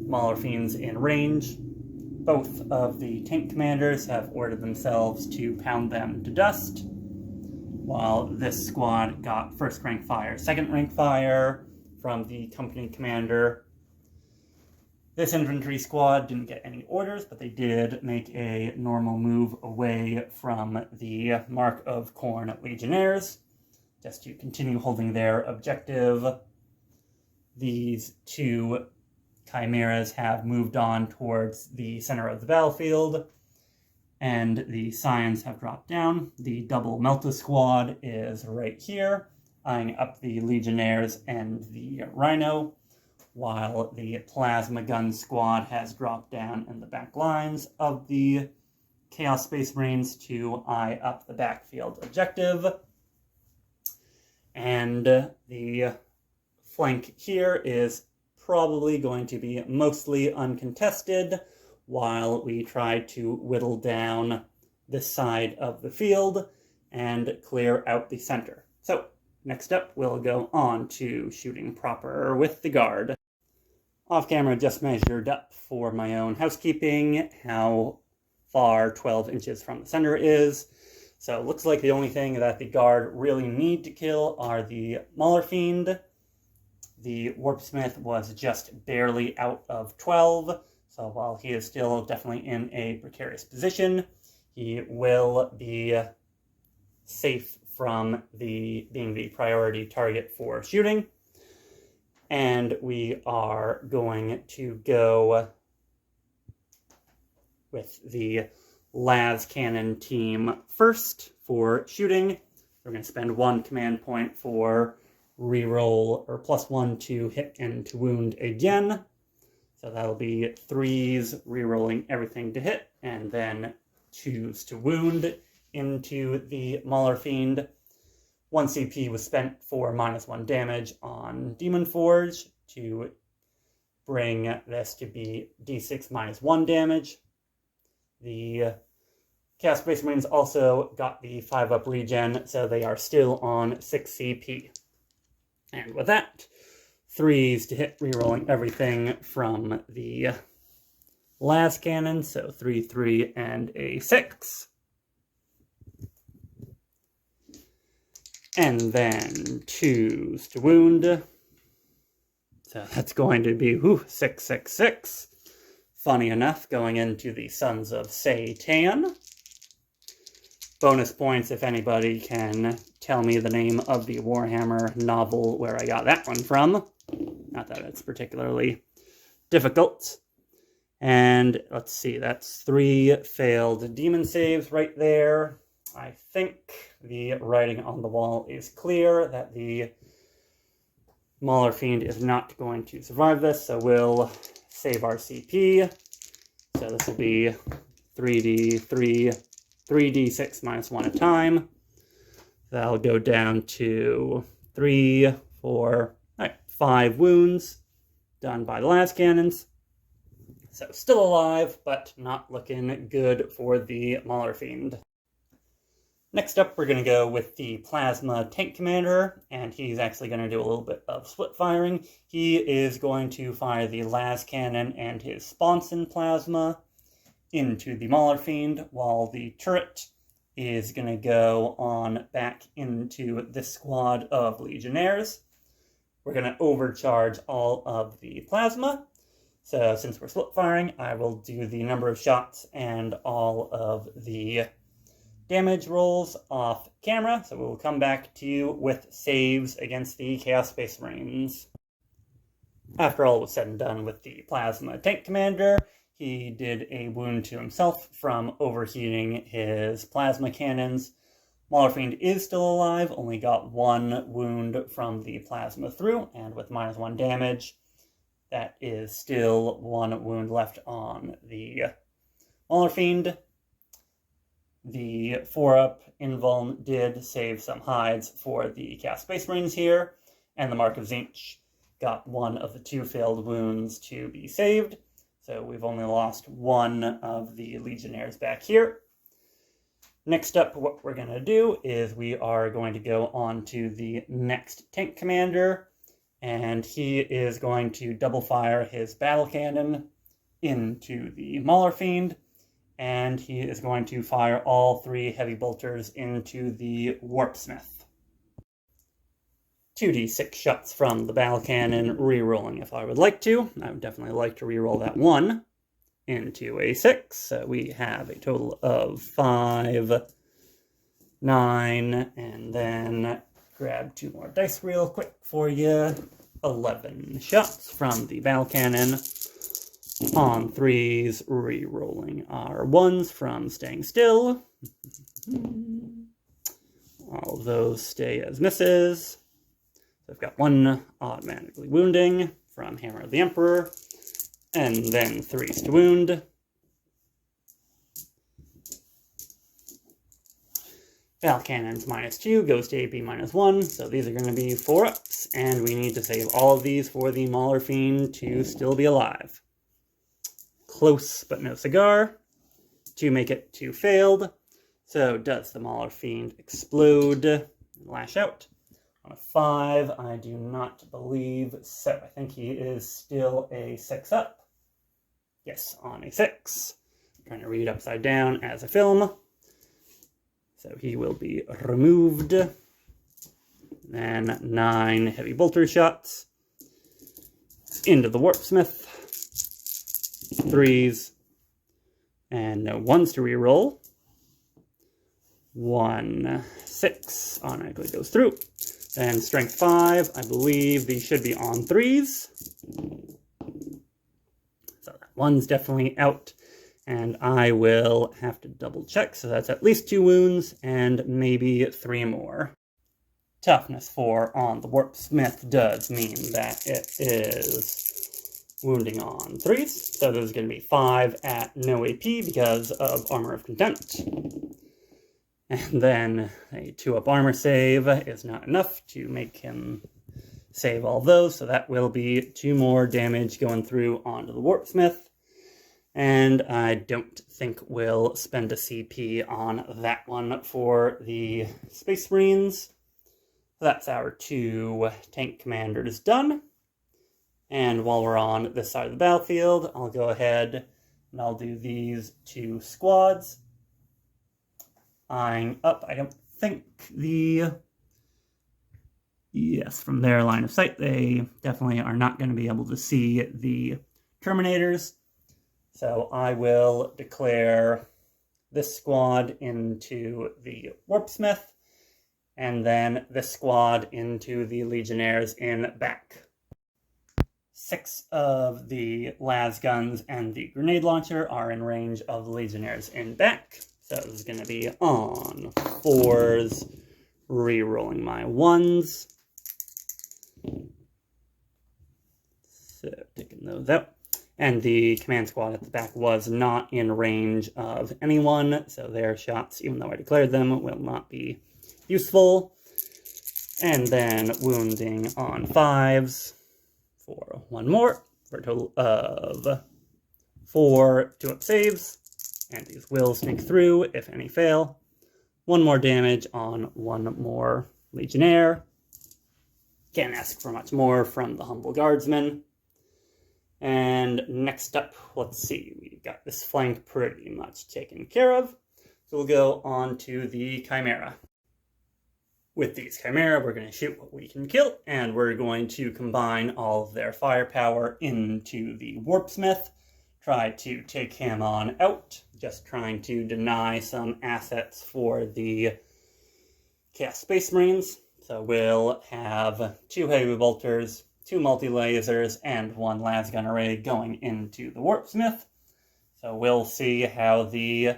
Mauler Fiend's in range. Both of the tank commanders have ordered themselves to pound them to dust, while this squad got first rank fire, second rank fire from the company commander. This infantry squad didn't get any orders, but they did make a normal move away from the Mark of Khorne Legionnaires, just to continue holding their objective. These 2 Chimeras have moved on towards the center of the battlefield, and the Scions have dropped down. The double Melta squad is right here, eyeing up the Legionnaires and the Rhino, while the Plasma Gun squad has dropped down in the back lines of the Chaos Space Marines to eye up the backfield objective. And the flank here is probably going to be mostly uncontested while we try to whittle down this side of the field and clear out the center. So next up, we'll go on to shooting proper with the Guard. Off camera, just measured up for my own housekeeping how far 12 inches from the center is. So it looks like the only thing that the guard really need to kill are the Mauler Fiend. The Warpsmith was just barely out of 12, so while he is still definitely in a precarious position, he will be safe from being the priority target for shooting. And we are going to go with the las cannon team first for shooting. We're going to spend 1 command point for reroll, or +1 to hit and to wound again. So that'll be 3s, rerolling everything to hit, and then 2s to wound into the Mauler Fiend. 1 CP was spent for -1 damage on Demon Forge to bring this to be D6 -1 damage. The Chaos Space Marines also got the 5-up regen, so they are still on 6 CP. And with that, 3s to hit, rerolling everything from the las cannon, so 3, 3, and a 6. And then 2s to wound. So that's going to be 6, 6, 6. Funny enough, going into the Sons of Sey'tan. Bonus points if anybody can tell me the name of the Warhammer novel where I got that one from. Not that it's particularly difficult. And let's see, that's 3 failed demon saves right there. I think the writing on the wall is clear that the Mauler Fiend is not going to survive this, so we'll save our CP. So this will be 3d6 -1 a time. That'll go down to 3, 4, 5 wounds done by the las cannons. So still alive, but not looking good for the Mauler Fiend. Next up, we're going to go with the Plasma Tank Commander, and he's actually going to do a little bit of split firing. He is going to fire the las cannon and his sponson plasma into the Mauler Fiend, while the turret is going to go on back into this squad of Legionnaires. We're going to overcharge all of the plasma. So since we're split firing, I will do the number of shots and all of the damage rolls off camera. So we'll come back to you with saves against the Chaos Space Marines. After all was said and done with the Plasma Tank Commander, he did a wound to himself from overheating his plasma cannons. Mauler Fiend is still alive, only got 1 wound from the plasma through, and with -1 damage, that is still 1 wound left on the Mauler Fiend. The 4-up invuln did save some hides for the Chaos Space Marines here, and the Mark of Tzeentch got 1 of the 2 failed wounds to be saved. So we've only lost 1 of the Legionnaires back here. Next up, what we're going to do is we are going to go on to the next Tank Commander, and he is going to double fire his battle cannon into the Mauler Fiend, and he is going to fire all 3 heavy bolters into the Warpsmith. 2d6 shots from the battle cannon, re-rolling if I would like to. I would definitely like to re-roll that 1 into a 6. So we have a total of 5, 9, and then grab 2 more dice real quick for you. 11 shots from the battle cannon. On 3s, re-rolling our 1s from staying still. All of those stay as misses. So I've got 1 automatically wounding from Hammer of the Emperor, and then 3s to wound. Battle Cannons -2 goes to AP -1, so these are going to be 4-ups, and we need to save all of these for the Mauler Fiend to still be alive. Close, but no cigar. To make it 2 failed. So does the Mauler Fiend explode and lash out? On a 5, I do not believe so. I think he is still a 6-up. Yes, on a 6. trying to read upside down as a film. So he will be removed. Then 9 heavy bolter shots into the Warpsmith. 3s. And no 1s to reroll. 1, 6 automatically goes through. Then strength 5, I believe these should be on 3s. So that 1's definitely out. And I will have to double check, so that's at least 2 wounds and maybe 3 more. Toughness 4 on the Warpsmith does mean that it is wounding on 3s. So there's going to be 5 at no AP because of Armor of Contempt. And then a 2-up armor save is not enough to make him save all those, so that will be 2 more damage going through onto the Warpsmith. And I don't think we'll spend a CP on that one for the Space Marines. That's our 2 tank commanders done. And while we're on this side of the battlefield, I'll go ahead and I'll do these 2 squads. Eyeing up, I don't think yes, from their line of sight, they definitely are not going to be able to see the Terminators. So I will declare this squad into the Warpsmith, and then this squad into the Legionnaires in back. 6 of the lasguns and the grenade launcher are in range of the Legionnaires in back. So this is going to be on 4s, re-rolling my 1s. So taking those out. And the command squad at the back was not in range of anyone, so their shots, even though I declared them, will not be useful. And then wounding on 5s for 1 more, for a total of 4 2-up saves. And these will sneak through if any fail. 1 more damage on 1 more Legionnaire. Can't ask for much more from the humble guardsman. And next up, let's see, we've got this flank pretty much taken care of. So we'll go on to the Chimera. With these Chimera, we're going to shoot what we can kill, and we're going to combine all of their firepower into the Warpsmith. Try to take him on out, just trying to deny some assets for the Chaos Space Marines. So we'll have 2 heavy bolters, 2 multi-lasers, and 1 lasgun array going into the Warpsmith. So we'll see how the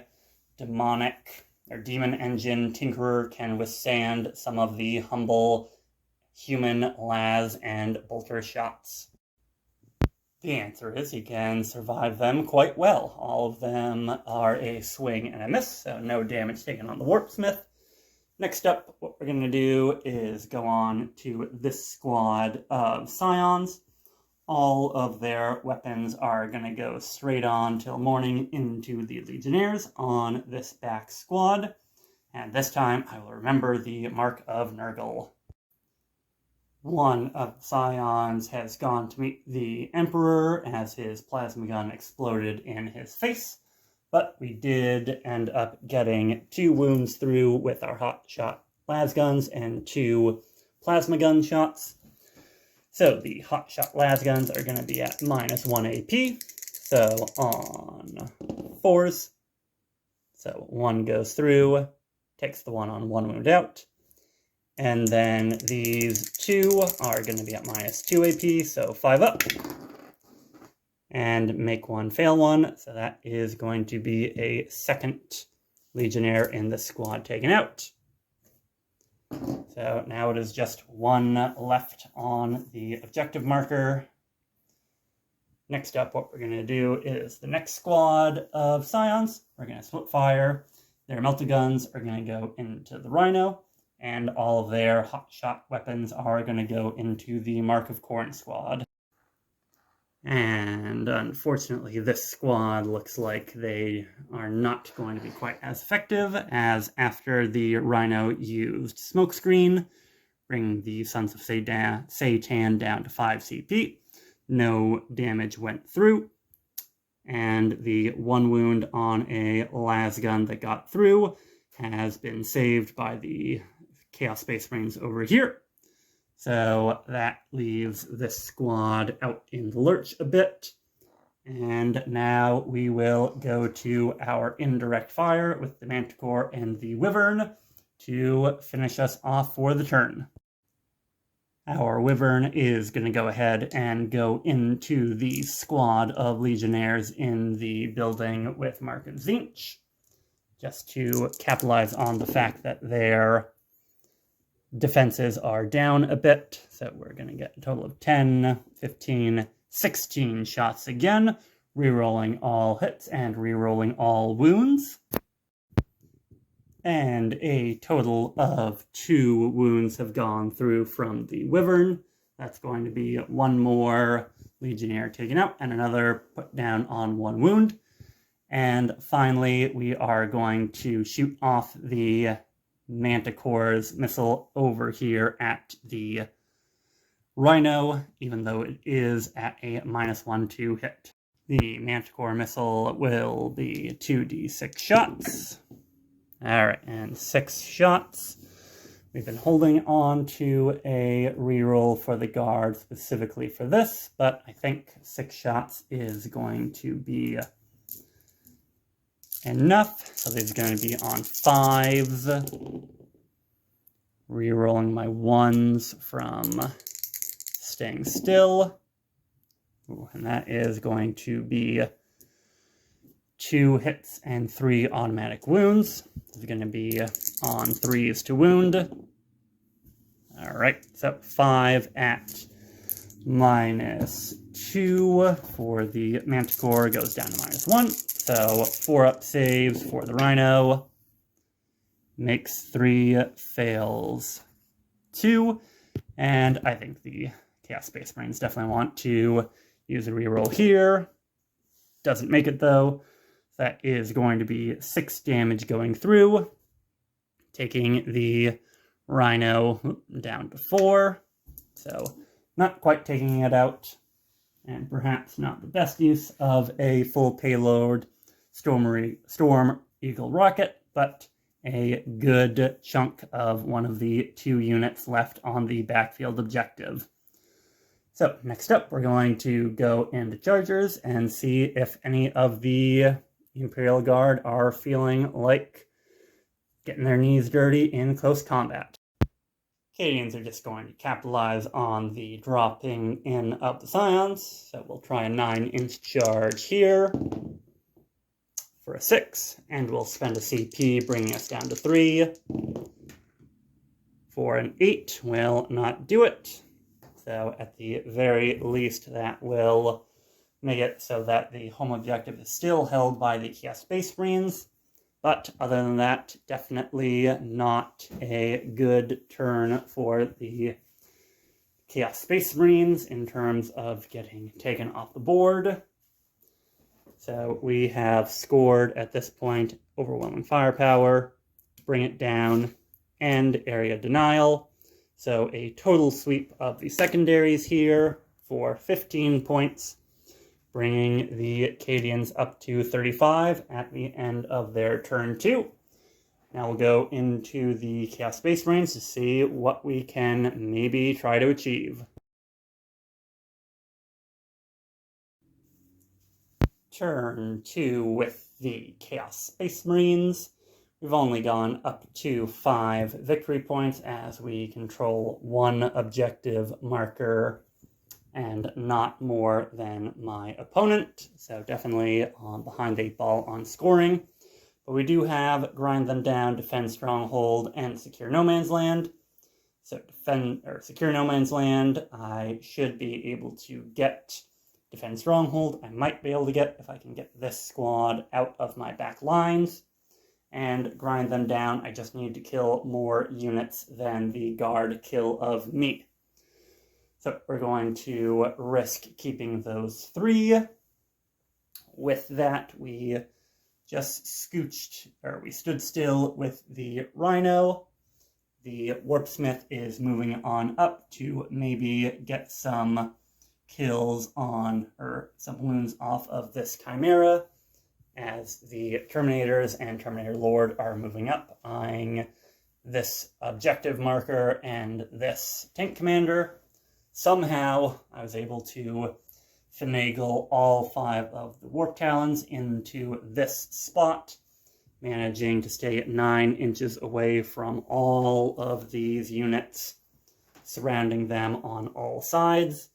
demon engine Tinkerer can withstand some of the humble human las and bolter shots. The answer is he can survive them quite well. All of them are a swing and a miss, so no damage taken on the Warpsmith. Next up, what we're going to do is go on to this squad of Scions. All of their weapons are going to go straight on till morning into the Legionnaires on this back squad. And this time, I will remember the Mark of Nurgle. 1 of the Scions has gone to meet the Emperor as his plasma gun exploded in his face. But we did end up getting 2 wounds through with our hot shot lasguns and 2 plasma gun shots. So the hot shot lasguns are going to be at -1 AP. So on 4s. So 1 goes through, takes the 1 on 1 wound out. And then these 2 are going to be at -2 AP, so 5 up. And make 1 fail 1, so that is going to be a 2nd Legionnaire in the squad taken out. So now it is just 1 left on the objective marker. Next up, what we're going to do is the next squad of Scions. We're going to split fire. Their melta guns are going to go into the Rhino, and all of their hotshot weapons are going to go into the Mark of Khorne squad. And unfortunately, this squad looks like they are not going to be quite as effective, as after the Rhino used Smokescreen, bringing the Sons of Sey'tan down to 5 CP. No damage went through. and the 1 wound on a lasgun that got through has been saved by the Chaos Space Marines over here. So that leaves this squad out in the lurch a bit. And now we will go to our indirect fire with the Manticore and the Wyvern to finish us off for the turn. Our Wyvern is going to go ahead and go into the squad of Legionnaires in the building with Mark and Zinch, just to capitalize on the fact that their defenses are down a bit. So we're going to get a total of 10, 15, 16 shots again, rerolling all hits and rerolling all wounds. And a total of 2 wounds have gone through from the Wyvern. That's going to be 1 more Legionnaire taken out and another put down on 1 wound. And finally, we are going to shoot off the Manticore's missile over here at the Rhino, even though it is at a -1 to hit. The Manticore missile will be 2d6 shots. Alright, and 6 shots. We've been holding on to a reroll for the guard specifically for this, but I think 6 shots is going to be enough. So these are going to be on 5s. Rerolling my 1s from staying still. Ooh, and that is going to be 2 hits and 3 automatic wounds. This is going to be on 3s to wound. Alright, so 5 at -2 for the Manticore goes down to -1. So 4 up saves for the Rhino. Makes 3, fails 2. And I think the Chaos Space Marines definitely want to use a reroll here. Doesn't make it though. That is going to be 6 damage going through, taking the Rhino down to 4. So not quite taking it out, and perhaps not the best use of a full payload Storm Eagle rocket, but a good chunk of one of the 2 units left on the backfield objective. So next up, we're going to go into Chargers and see if any of the Imperial Guard are feeling like getting their knees dirty in close combat. Acadians are just going to capitalize on the dropping in of the Scions, so we'll try a 9-inch charge here for a 6, and we'll spend a CP bringing us down to 3. For an 8 will not do it, so at the very least that will make it so that the home objective is still held by the Chaos Space Marines. But other than that, definitely not a good turn for the Chaos Space Marines in terms of getting taken off the board. So we have scored at this point overwhelming firepower, bring it down, and area denial. So a total sweep of the secondaries here for 15 points. Bringing the Acadians up to 35 at the end of their turn 2. Now we'll go into the Chaos Space Marines to see what we can maybe try to achieve. Turn 2 with the Chaos Space Marines. We've only gone up to 5 victory points as we control 1 objective marker and not more than my opponent, so definitely behind the 8 ball on scoring. But we do have Grind Them Down, Defend Stronghold, and Secure No Man's Land. So Secure No Man's Land, I should be able to get. Defend Stronghold, I might be able to get if I can get this squad out of my back lines. And Grind Them Down, I just need to kill more units than the guard kill of me. So we're going to risk keeping those 3. With that, we just we stood still with the Rhino. The Warpsmith is moving on up to maybe get some kills on, or some wounds off of this Chimera, as the Terminators and Terminator Lord are moving up, eyeing this objective marker and this tank commander. Somehow, I was able to finagle all 5 of the Warp Talons into this spot, managing to stay at 9 inches away from all of these units surrounding them on all sides.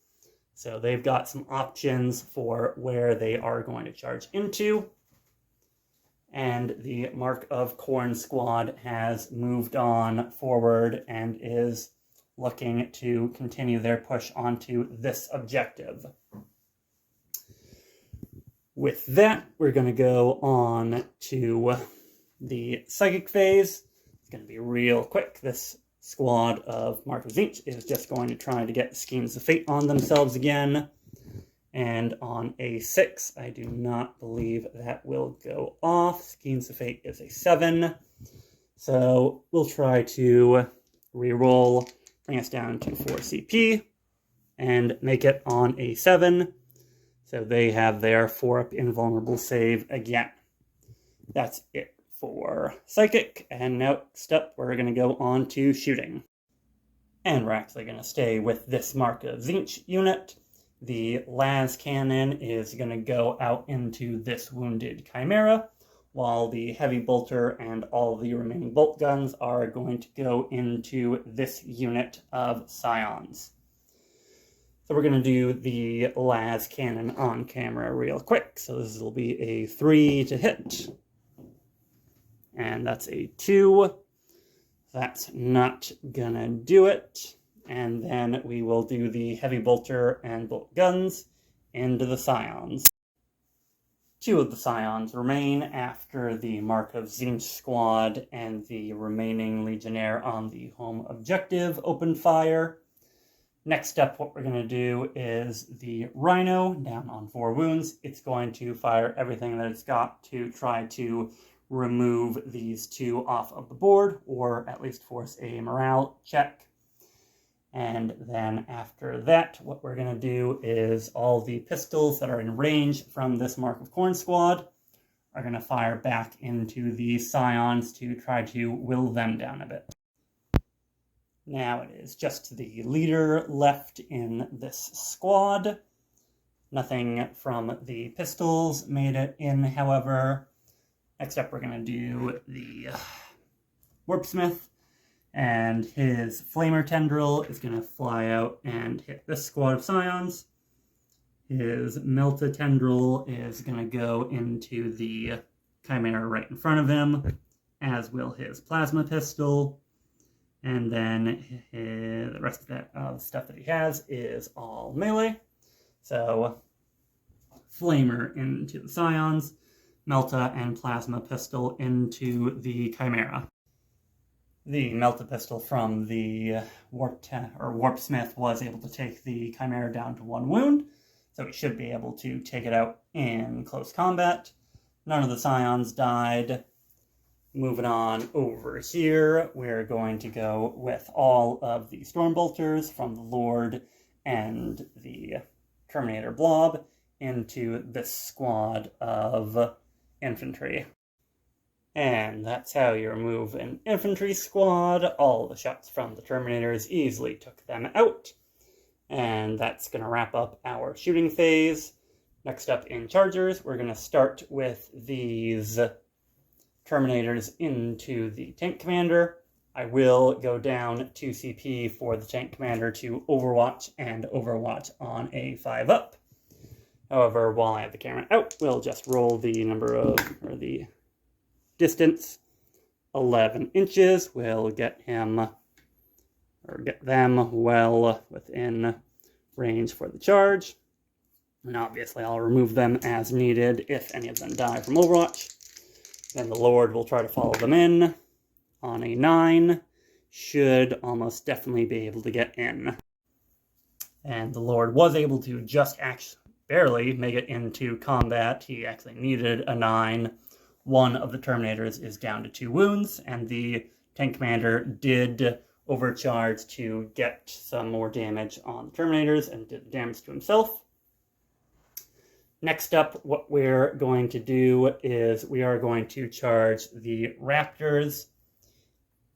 So they've got some options for where they are going to charge into. And the Mark of Khorne squad has moved on forward and is looking to continue their push onto this objective. With that, we're going to go on to the psychic phase. It's going to be real quick. This squad of Mark of Tzeentch is just going to try to get Schemes of Fate on themselves again. And on a 6, I do not believe that will go off. Schemes of Fate is a 7. So we'll try to reroll, bring us down to 4 CP, and make it on a 7. So they have their 4-up invulnerable save again. That's it for Psychic. And next up, we're going to go on to Shooting. And we're actually going to stay with this Mark of Tzeentch unit. The las cannon is going to go out into this wounded Chimera, while the heavy bolter and all the remaining bolt guns are going to go into this unit of Scions. So we're going to do the las cannon on camera real quick. So this will be a 3 to hit. And that's a 2. That's not gonna do it. And then we will do the heavy bolter and bolt guns into the Scions. 2 of the Scions remain after the Mark of Tzeentch squad and the remaining Legionnaire on the home objective open fire. Next up, what we're going to do is the Rhino, down on 4 wounds. It's going to fire everything that it's got to try to remove these 2 off of the board, or at least force a morale check. And then after that, what we're going to do is all the pistols that are in range from this Mark of Khorne squad are going to fire back into the Scions to try to will them down a bit. Now it is just the leader left in this squad. Nothing from the pistols made it in, however. Next up, we're going to do the Warpsmith, and his Flamer Tendril is going to fly out and hit this squad of Scions. His Melta Tendril is going to go into the Chimera right in front of him, as will his Plasma Pistol. And then the rest of that stuff that he has is all melee. So, Flamer into the Scions, Melta and Plasma Pistol into the Chimera. The Melta Pistol from the Warpsmith was able to take the Chimera down to 1 wound, so he should be able to take it out in close combat. None of the Scions died. Moving on over here, we're going to go with all of the Stormbolters from the Lord and the Terminator Blob into this squad of infantry. And that's how you remove an infantry squad. All the shots from the Terminators easily took them out. And that's going to wrap up our shooting phase. Next up in Chargers, we're going to start with these Terminators into the Tank Commander. I will go down 2 CP for the Tank Commander to Overwatch and Overwatch on a 5-up. However, while I have the camera out, we'll just roll the number of, or the distance. 11 inches will get him, or get them well within range for the charge. And obviously I'll remove them as needed if any of them die from Overwatch. Then the Lord will try to follow them in. On a 9, should almost definitely be able to get in. And the Lord was able to just barely make it into combat. He actually needed a 9. 1 of the Terminators is down to 2 wounds, and the Tank Commander did overcharged to get some more damage on the Terminators and did damage to himself. Next up, what we're going to do is we are going to charge the Raptors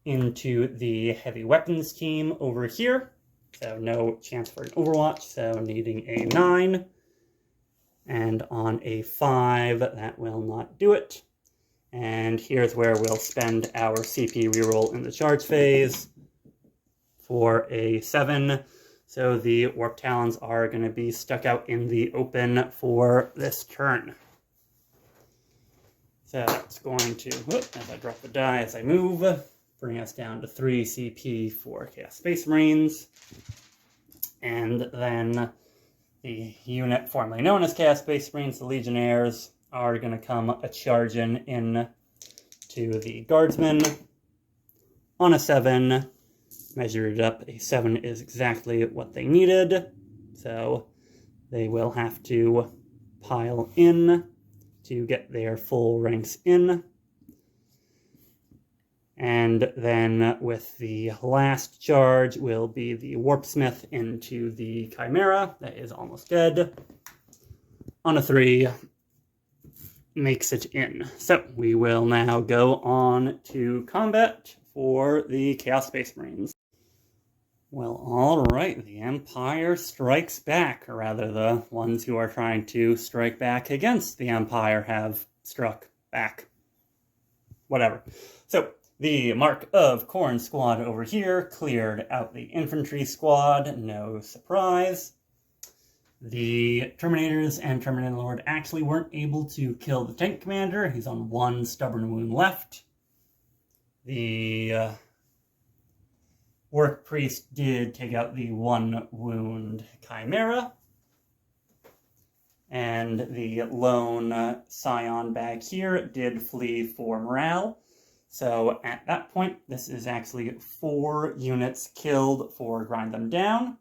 into the heavy weapons team over here. So no chance for an overwatch, so needing a 9. And on a 5, that will not do it. And here's where we'll spend our CP reroll in the charge phase for a 7. So the Warp Talons are going to be stuck out in the open for this turn. So that's going to, as I drop the die as I move, bring us down to 3 CP for Chaos Space Marines. And then the unit formerly known as Chaos Space Marines, the Legionnaires, are going to come a-charging in to the Guardsmen on a 7. Measured it up, a 7 is exactly what they needed. So they will have to pile in to get their full ranks in. And then with the last charge will be the Warpsmith into the Chimera. That is almost dead. On a 3, makes it in. So we will now go on to combat for the Chaos Space Marines. Well, alright, the Empire strikes back, or rather the ones who are trying to strike back against the Empire have struck back. Whatever. So, the Mark of Khorne squad over here cleared out the infantry squad, no surprise. The Terminators and Terminator Lord actually weren't able to kill the tank commander, he's on 1 stubborn wound left. The Orc Priest did take out the 1 wound Chimera. And the lone Scion bag here did flee for morale. So at that point, this is actually 4 units killed for Grind Them Down.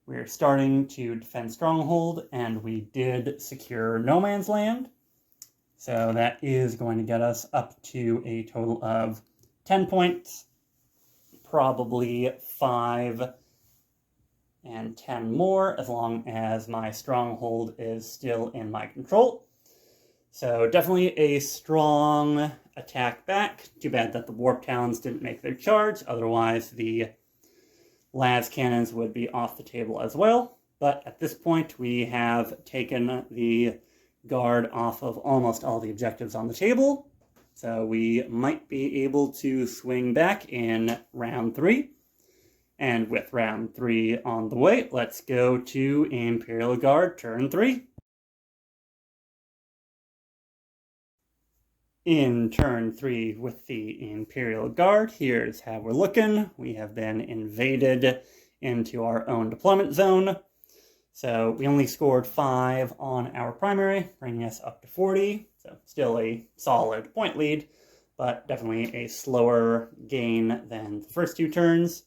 We're starting to defend Stronghold, and we did secure No Man's Land. So that is going to get us up to a total of 10 points. Probably 5 and 10 more, as long as my Stronghold is still in my control. So definitely a strong attack back. Too bad that the Warp Talons didn't make their charge, otherwise the las cannons would be off the table as well. But at this point we have taken the Guard off of almost all the objectives on the table. So we might be able to swing back in round 3. And with round 3 on the way, let's go to Imperial Guard turn 3. In turn 3 with the Imperial Guard, here's how we're looking. We have been invaded into our own deployment zone. So we only scored 5 on our primary, bringing us up to 40. So still a solid point lead, but definitely a slower gain than the first 2 turns.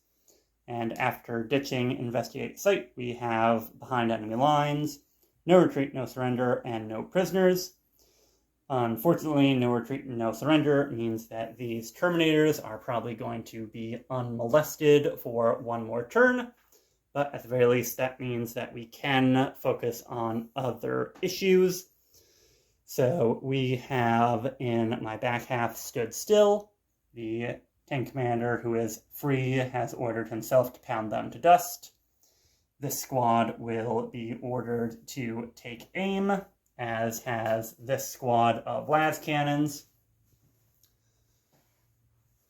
And after ditching Investigate Site, we have behind enemy lines, no retreat, no surrender, and no prisoners. Unfortunately, no retreat and no surrender means that these Terminators are probably going to be unmolested for 1 more turn. But at the very least, that means that we can focus on other issues. So we have, in my back half, Stood Still. The tank commander, who is free, has ordered himself to pound them to dust. This squad will be ordered to take aim, as has this squad of las cannons.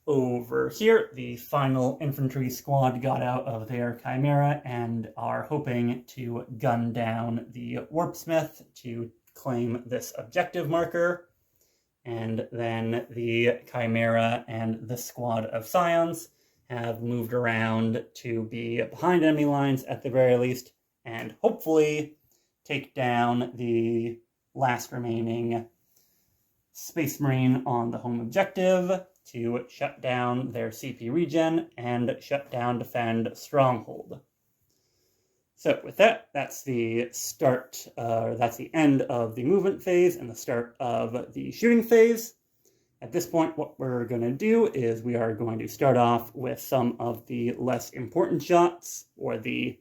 Over here, the final infantry squad got out of their Chimera and are hoping to gun down the Warpsmith to claim this objective marker. And then the Chimera and the squad of Scions have moved around to be behind enemy lines at the very least, and hopefully take down the last remaining Space Marine on the home objective to shut down their CP regen and shut down defend Stronghold. So with that, that's the end of the movement phase and the start of the shooting phase. At this point, what we're going to do is we are going to start off with some of the less important shots, or the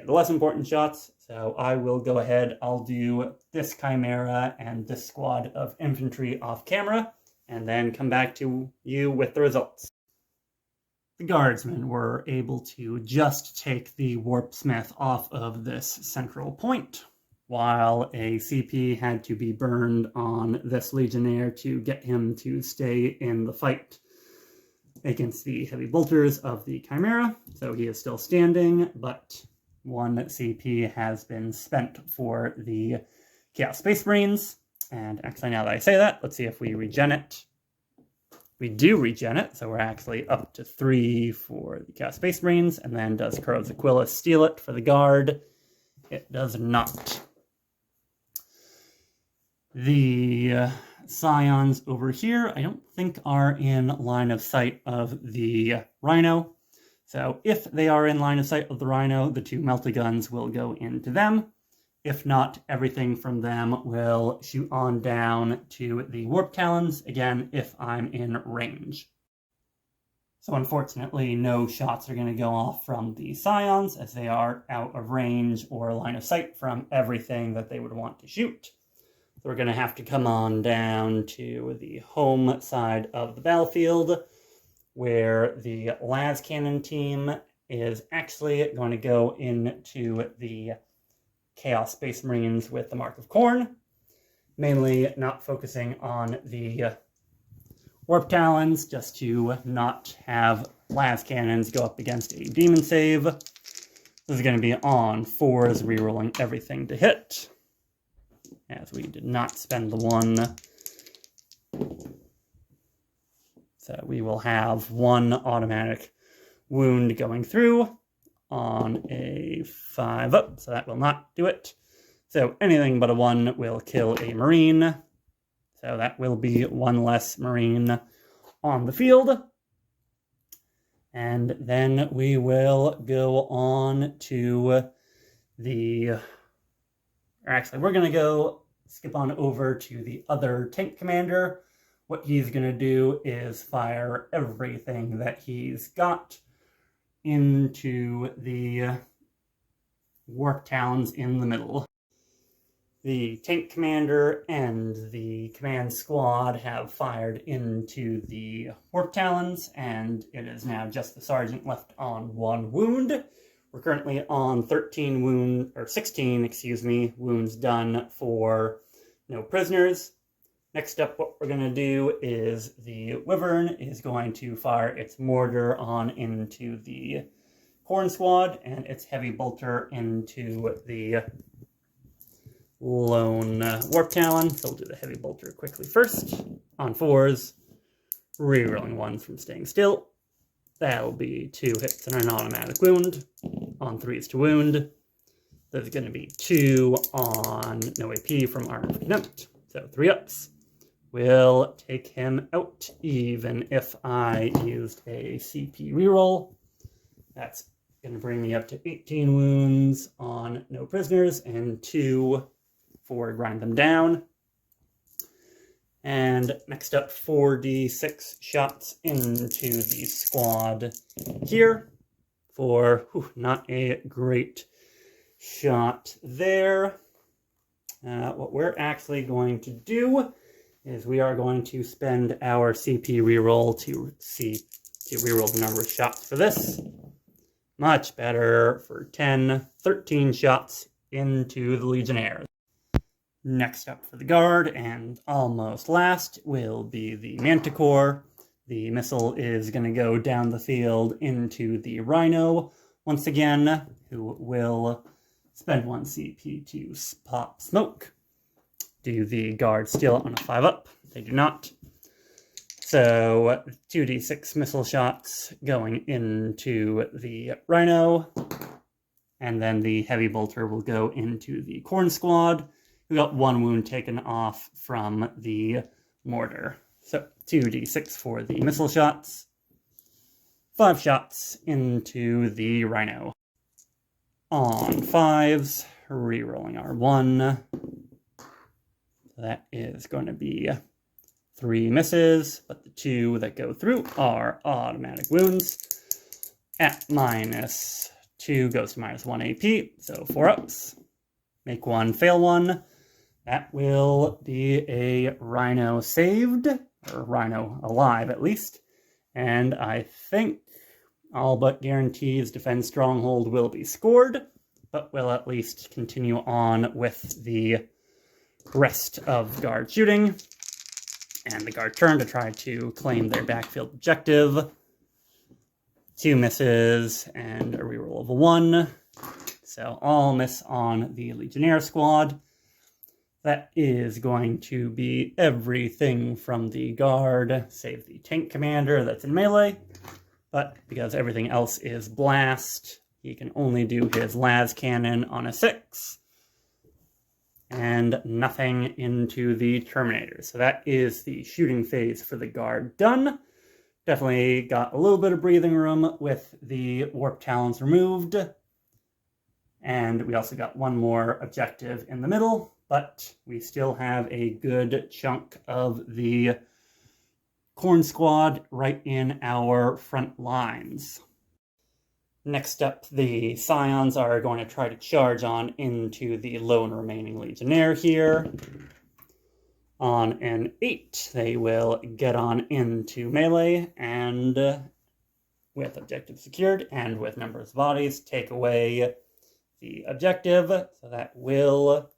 less important shots. So I will go ahead, I'll do this Chimera and this squad of infantry off camera, and then come back to you with the results. The guardsmen were able to just take the warpsmith off of this central point, while a CP had to be burned on this legionnaire to get him to stay in the fight against the heavy bolters of the Chimera. So he is still standing, but one CP has been spent for the Chaos Space Marines. And actually, now that I say that, let's see if we regen it. We do regen it, so we're actually up to 3 for the Chaos Space Marines. And then does Kuro's Aquila steal it for the Guard? It does not. The Scions over here, I don't think are in line of sight of the Rhino. So if they are in line of sight of the Rhino, the 2 melta-guns will go into them. If not, everything from them will shoot on down to the Warp Talons, again, if I'm in range. So unfortunately, no shots are going to go off from the Scions, as they are out of range or line of sight from everything that they would want to shoot. So we're going to have to come on down to the home side of the battlefield, where the las cannon team is actually going to go into the Chaos Space Marines with the Mark of Khorne, mainly not focusing on the Warp Talons, just to not have las cannons go up against a demon save. This is going to be on 4s, rerolling everything to hit, as we did not spend the 1. So we will have 1 automatic wound going through on a 5-up, so that will not do it. So anything but a 1 will kill a Marine. So that will be 1 less Marine on the field. And then we will go on to the... Actually, we're going to skip on over to the other tank commander. What he's going to do is fire everything that he's got into the Warp Talons in the middle. The tank commander and the command squad have fired into the Warp Talons, and it is now just the sergeant left on 1 wound. We're currently on 16 wounds done for no prisoners. Next up, what we're going to do is the Wyvern is going to fire its mortar on into the Khorne squad and its heavy bolter into the lone Warp Talon. So we'll do the heavy bolter quickly first. On 4s, rerolling 1s from staying still. That'll be 2 hits and an automatic wound. On 3s to wound. There's going to be 2 on no AP from Armor of Contempt. So 3 ups. Will take him out, even if I used a CP reroll. That's going to bring me up to 18 wounds on no prisoners, and 2 for grind them down. And next up, 4d6 shots into the squad here for not a great shot there. What we're actually going to do is we are going to spend our CP reroll to reroll the number of shots for this. Much better for 13 shots into the Legionnaires. Next up for the Guard, and almost last, will be the Manticore. The missile is going to go down the field into the Rhino once again, who will spend 1 CP to pop smoke. Do the Guard still on a 5-up? They do not. So 2d6 missile shots going into the Rhino, and then the heavy bolter will go into the Khorne squad, who got 1 wound taken off from the mortar. So 2d6 for the missile shots, 5 shots into the Rhino. On 5s, rerolling our 1. That is going to be 3 misses, but the 2 that go through are automatic wounds. At -2 goes to -1 AP, so 4 ups. Make 1, fail 1. That will be a Rhino saved, or Rhino alive at least. And I think all but guarantees Defend Stronghold will be scored, but we'll at least continue on with the rest of Guard shooting. And the Guard turn to try to claim their backfield objective. 2 misses and a reroll of a 1. So all miss on the Legionnaire squad. That is going to be everything from the Guard, save the tank commander that's in melee. But because everything else is blast, he can only do his las cannon on a 6. And nothing into the Terminator. So that is the shooting phase for the Guard done. Definitely got a little bit of breathing room with the Warp Talons removed. And we also got one more objective in the middle, but we still have a good chunk of the Khorne squad right in our front lines. Next up, the Scions are going to try to charge on into the lone remaining Legionnaire here. On an 8, they will get on into melee, and with objective secured, and with numbers of bodies, take away the objective. So that will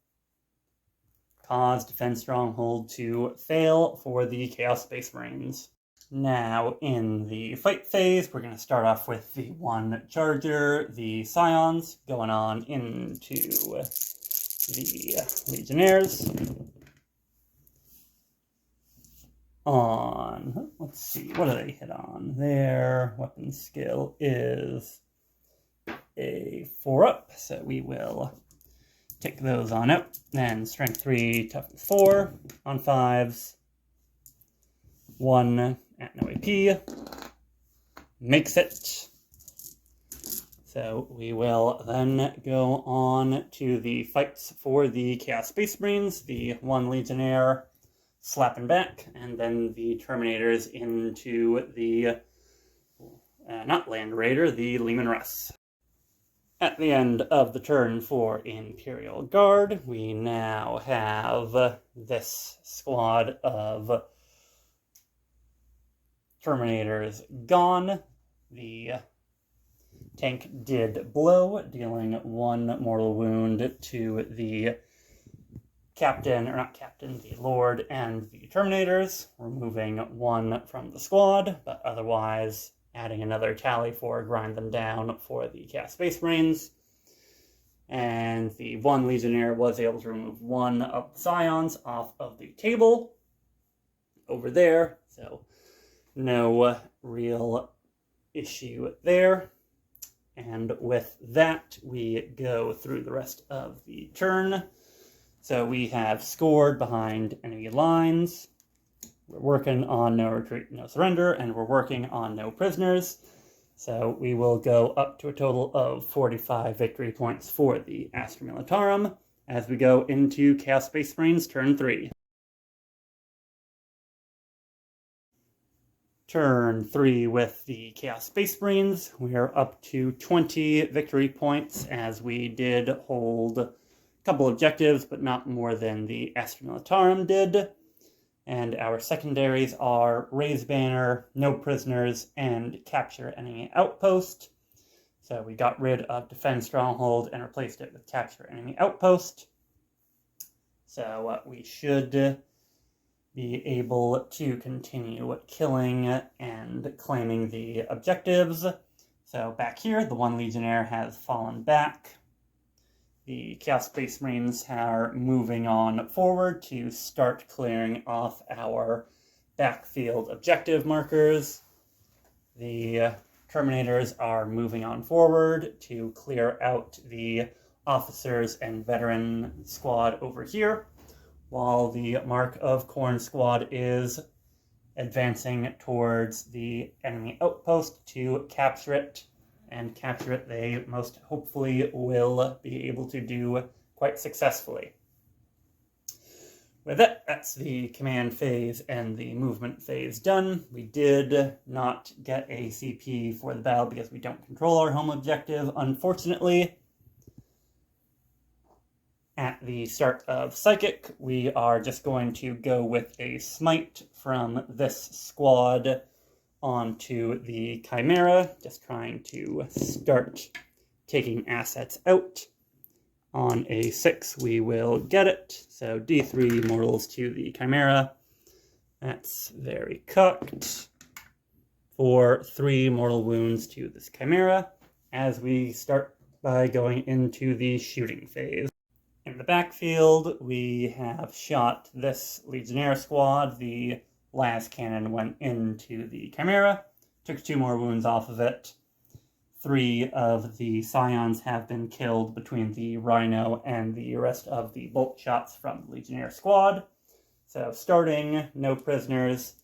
cause Defend Stronghold to fail for the Chaos Space Marines. Now, in the fight phase, we're going to start off with the 1 charger, the Scions, going on into the Legionnaires. On, let's see, what do they hit on? Their weapon skill is a 4 up, so we will take those on out. Then strength 3, toughness 4 on 5s. 1 at no AP. Makes it. So we will then go on to the fights for the Chaos Space Marines, the 1 Legionnaire slapping back, and then the Terminators into the, not Land Raider, the Leman Russ. At the end of the turn for Imperial Guard, we now have this squad of Terminators gone. The tank did blow, dealing 1 mortal wound to the captain, or not captain, the Lord and the Terminators, removing 1 from the squad, but otherwise adding another tally for grind them down for the Chaos Space Marines. And the 1 Legionnaire was able to remove 1 of the Scions off of the table over there, so no real issue there. And with that, we go through the rest of the turn. So we have scored behind enemy lines. We're working on no retreat, no surrender, and we're working on no prisoners. So we will go up to a total of 45 victory points for the Astra Militarum as we go into Chaos Space Marines turn 3. Turn 3 with the Chaos Space Marines. We are up to 20 victory points as we did hold a couple objectives, but not more than the Astra Militarum did. And our secondaries are Raise Banner, No Prisoners, and Capture Enemy Outpost. So we got rid of Defend Stronghold and replaced it with Capture Enemy Outpost. So we should be able to continue killing and claiming the objectives. So back here, the 1 Legionnaire has fallen back. The Chaos Space Marines are moving on forward to start clearing off our backfield objective markers. The Terminators are moving on forward to clear out the officers and veteran squad over here, while the Mark of Khorne squad is advancing towards the enemy outpost to capture it. And capture it, they most hopefully will be able to do quite successfully. with it, that's the command phase and the movement phase done. We did not get a CP for the battle because we don't control our home objective, unfortunately. At the start of Psychic, we are just going to go with a smite from this squad onto the Chimera, just trying to start taking assets out. On a 6, we will get it. So D3 mortals to the Chimera. That's very cocked. For 3 mortal wounds to this Chimera, as we start by going into the shooting phase. In the backfield, we have shot this Legionnaire squad. The las cannon went into the Chimera, took 2 more wounds off of it. 3 of the Scions have been killed between the Rhino and the rest of the bolt shots from the Legionnaire squad. So starting, no prisoners,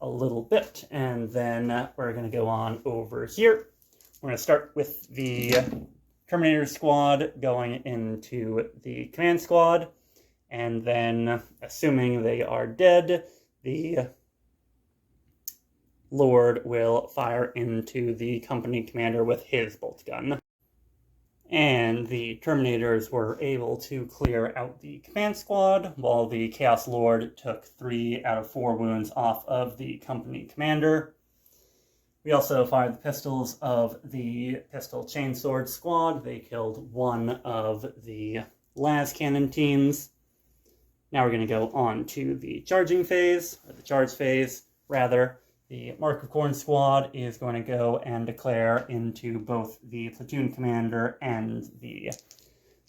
a little bit, and then we're going to go on over here. We're going to start with the Terminator squad going into the command squad, and then, assuming they are dead, the Lord will fire into the company commander with his bolt gun. And the Terminators were able to clear out the command squad, while the Chaos Lord took 3 out of 4 wounds off of the company commander. We also fired the pistols of the Pistol Chainsword squad. They killed 1 of the las cannon teams. Now we're going to go on to the charging phase, or the charge phase, rather. The Mark of Khorne squad is going to go and declare into both the platoon commander and the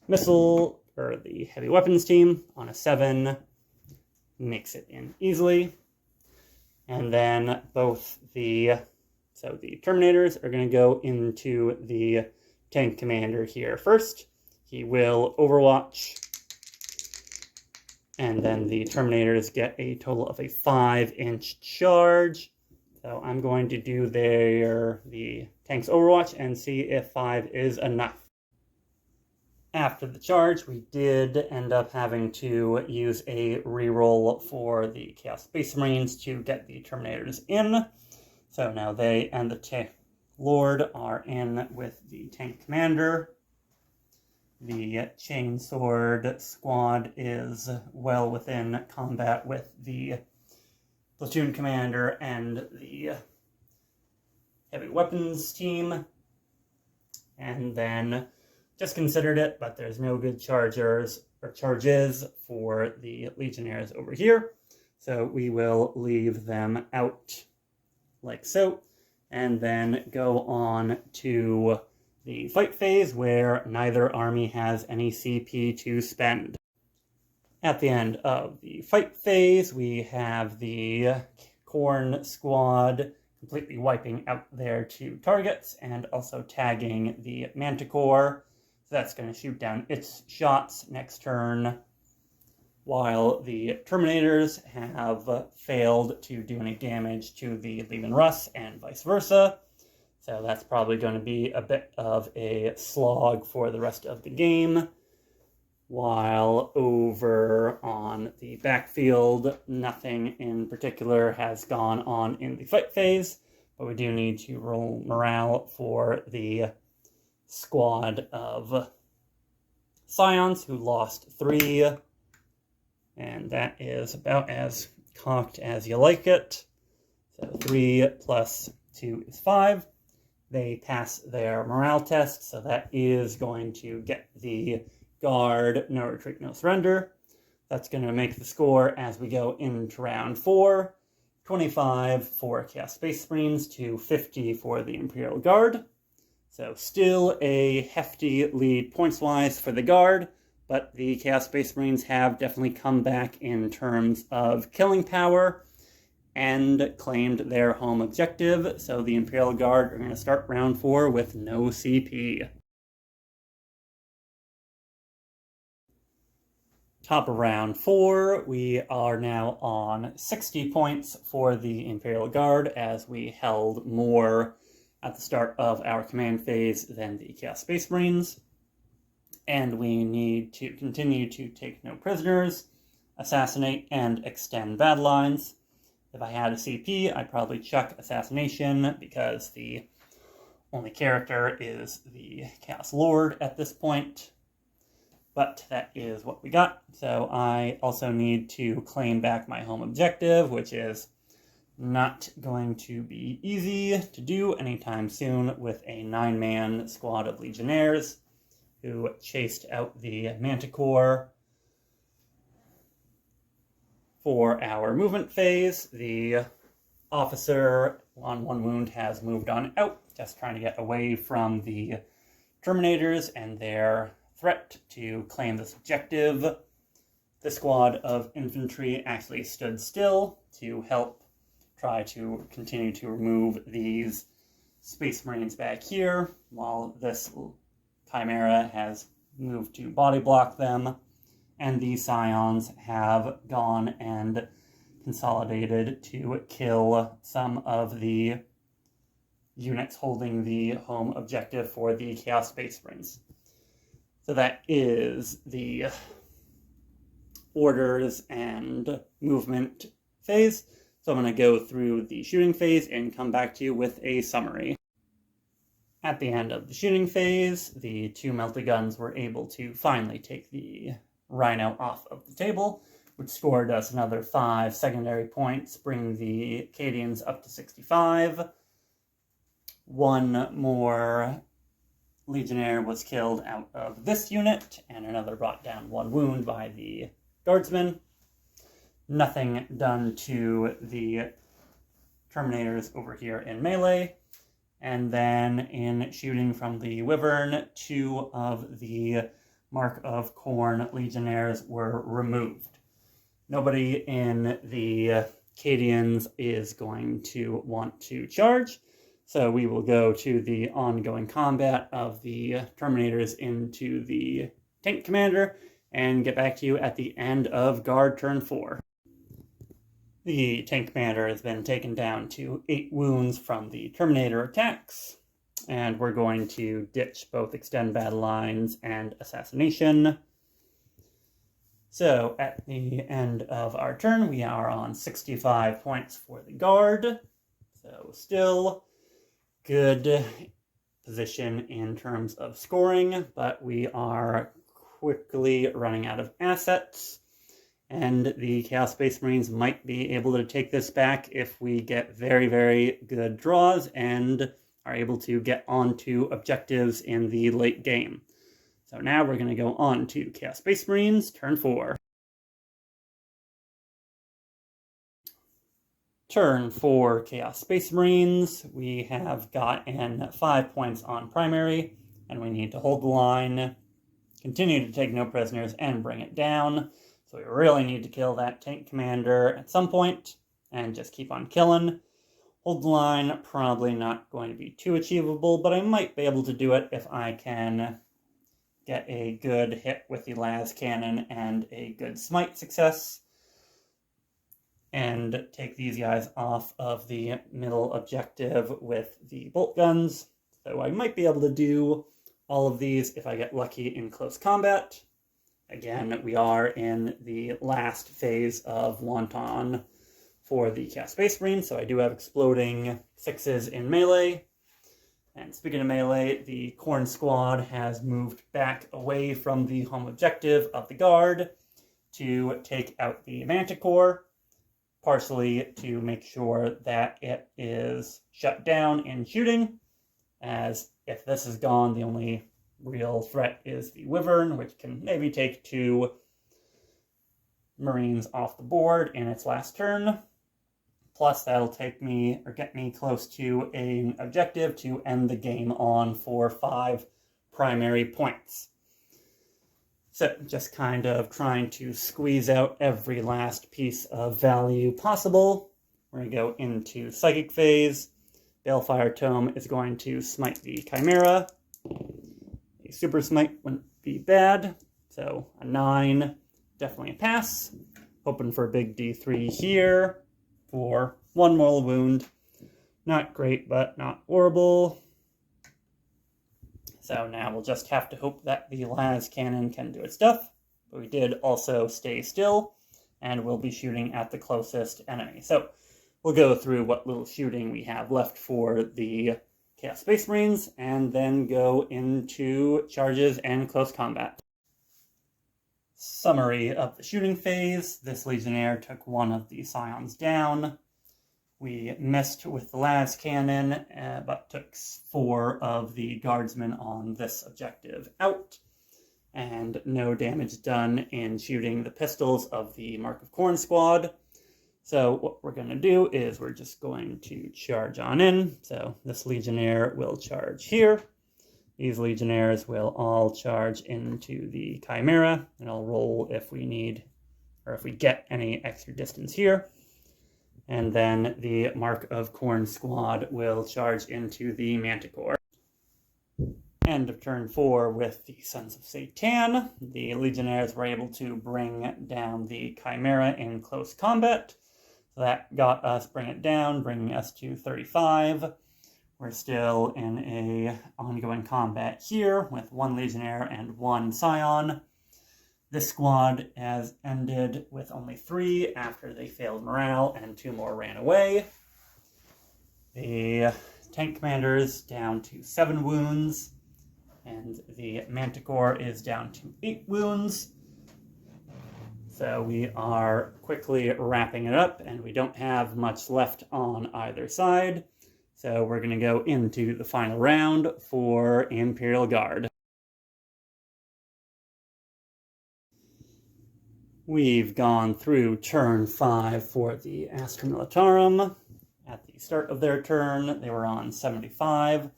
missile, or the heavy weapons team on a 7. Makes it in easily. And then both the Terminators are going to go into the tank commander here first. He will overwatch. And then the Terminators get a total of a 5-inch charge. So I'm going to do the tank's overwatch and see if 5 is enough. After the charge, we did end up having to use a reroll for the Chaos Space Marines to get the Terminators in. So now they and the Lord are in with the tank commander. The Chainsword squad is well within combat with the platoon commander and the heavy weapons team. And then just considered it, but there's no good charges for the Legionnaires over here. So we will leave them out like so, and then go on to the fight phase where neither army has any CP to spend. At the end of the fight phase, we have the Khorne squad completely wiping out their 2 targets and also tagging the Manticore. So that's going to shoot down its shots next turn, while the Terminators have failed to do any damage to the Leman Russ and vice versa. So that's probably going to be a bit of a slog for the rest of the game. While over on the backfield, nothing in particular has gone on in the fight phase, but we do need to roll morale for the squad of Scions, who lost 3, and that is about as cocked as you like it. So 3 plus 2 is 5. They pass their morale test, so that is going to get the Guard no retreat, no surrender. That's going to make the score as we go into round 4. 25 for Chaos Space Marines to 50 for the Imperial Guard. So still a hefty lead points-wise for the Guard, but the Chaos Space Marines have definitely come back in terms of killing power and claimed their home objective. So the Imperial Guard are going to start round 4 with no CP. Top of round 4, we are now on 60 points for the Imperial Guard, as we held more at the start of our command phase than the Chaos Space Marines. And we need to continue to take no prisoners assassinate and extend battle lines. If I had a CP, I'd probably chuck assassination because the only character is the Chaos Lord at this point. But that is what we got. So I also need to claim back my home objective, which is not going to be easy to do anytime soon with a 9-man squad of Legionnaires who chased out the Manticore for our movement phase. The officer on 1 wound has moved on out, just trying to get away from the Terminators and their threat to claim this objective. The squad of infantry actually stood still to help try to continue to remove these Space Marines back here, while this Chimera has moved to body block them, and the Scions have gone and consolidated to kill some of the units holding the home objective for the Chaos Space Marines. So that is the orders and movement phase. So I'm going to go through the shooting phase and come back to you with a summary. At the end of the shooting phase, the 2 melty guns were able to finally take the Rhino off of the table, which scored us another 5 secondary points, bringing the Acadians up to 65. 1 more Legionnaire was killed out of this unit, and another brought down 1 wound by the Guardsman. Nothing done to the Terminators over here in melee. And then in shooting from the Wyvern, 2 of the Mark of Corn Legionnaires were removed. Nobody in the Acadians is going to want to charge, so we will go to the ongoing combat of the Terminators into the Tank Commander and get back to you at the end of Guard turn 4. The Tank Commander has been taken down to 8 wounds from the Terminator attacks, and we're going to ditch both Extend Battle Lines and Assassination. So, at the end of our turn, we are on 65 points for the Guard. So, still good position in terms of scoring, but we are quickly running out of assets. And the Chaos Space Marines might be able to take this back if we get very, very good draws and are able to get onto objectives in the late game. So now we're going to go on to Chaos Space Marines, turn 4. Turn 4 Chaos Space Marines. We have gotten 5 points on primary, and we need to hold the line, continue to take no prisoners, and bring it down. So we really need to kill that Tank Commander at some point, and just keep on killing. Hold the line, probably not going to be too achievable, but I might be able to do it if I can get a good hit with the las cannon and a good smite success, and take these guys off of the middle objective with the bolt guns. So I might be able to do all of these if I get lucky in close combat. Again, we are in the last phase of Wanton for the Chaos Space Marines, so I do have exploding 6s in melee. And speaking of melee, the Corn Squad has moved back away from the home objective of the Guard to take out the Manticore, partially to make sure that it is shut down in shooting, as if this is gone, the only real threat is the Wyvern, which can maybe take 2 Marines off the board in its last turn. Plus, that'll take me, or get me close to an objective to end the game on for 5 primary points. So, just kind of trying to squeeze out every last piece of value possible. We're going to go into Psychic Phase. Balefire Tome is going to smite the Chimera. A Super Smite wouldn't be bad, so a 9, definitely a pass. Hoping for a big D3 here for 1 mortal wound. Not great, but not horrible. So now we'll just have to hope that the las cannon can do its stuff. But we did also stay still and we'll be shooting at the closest enemy. So we'll go through what little shooting we have left for the Chaos Space Marines, and then go into charges and close combat. Summary of the shooting phase. This Legionnaire took one of the Scions down. We missed with the las cannon, but took 4 of the guardsmen on this objective out. And no damage done in shooting the pistols of the Mark of Khorne squad. So what we're going to do is we're just going to charge on in. So this Legionnaire will charge here. These Legionnaires will all charge into the Chimera, and I'll roll if we need, or if we get any extra distance here. And then the Mark of Khorne squad will charge into the Manticore. End of turn 4 with the Sons of Sey'tan. The Legionnaires were able to bring down the Chimera in close combat. So that got us, bringing us to 35. We're still in a ongoing combat here with 1 Legionnaire and 1 Scion. This squad has ended with only 3 after they failed morale and 2 more ran away. The tank commander's down to 7 wounds, and the Manticore is down to 8 wounds. So we are quickly wrapping it up, and we don't have much left on either side. So we're going to go into the final round for Imperial Guard. We've gone through turn 5 for the Astra Militarum. At the start of their turn, they were on 75.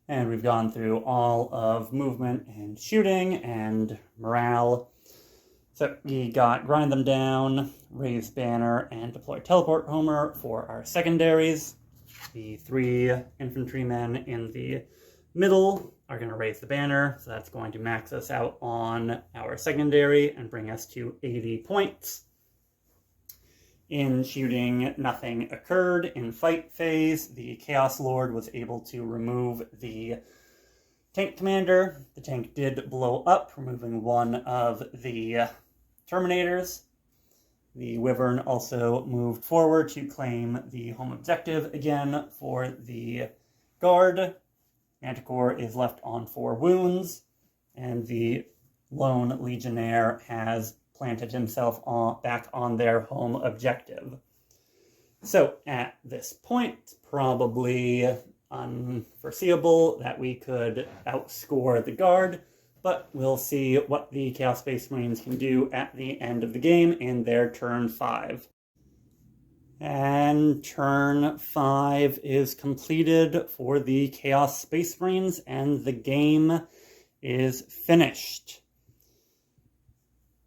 And we've gone through all of movement and shooting and morale. So we got Grind Them Down, Raise Banner, and Deploy Teleport Homer for our secondaries. The 3 infantrymen in the middle are going to raise the banner, so that's going to max us out on our secondary and bring us to 80 points. In shooting, nothing occurred. In fight phase, the Chaos Lord was able to remove the tank commander. The tank did blow up, removing 1 of the Terminators. The Wyvern also moved forward to claim the home objective again for the Guard. Manticore is left on 4 wounds, and the lone Legionnaire has planted himself back on their home objective. So at this point, probably unforeseeable that we could outscore the Guard, but we'll see what the Chaos Space Marines can do at the end of the game in their turn 5. And turn 5 is completed for the Chaos Space Marines, and the game is finished.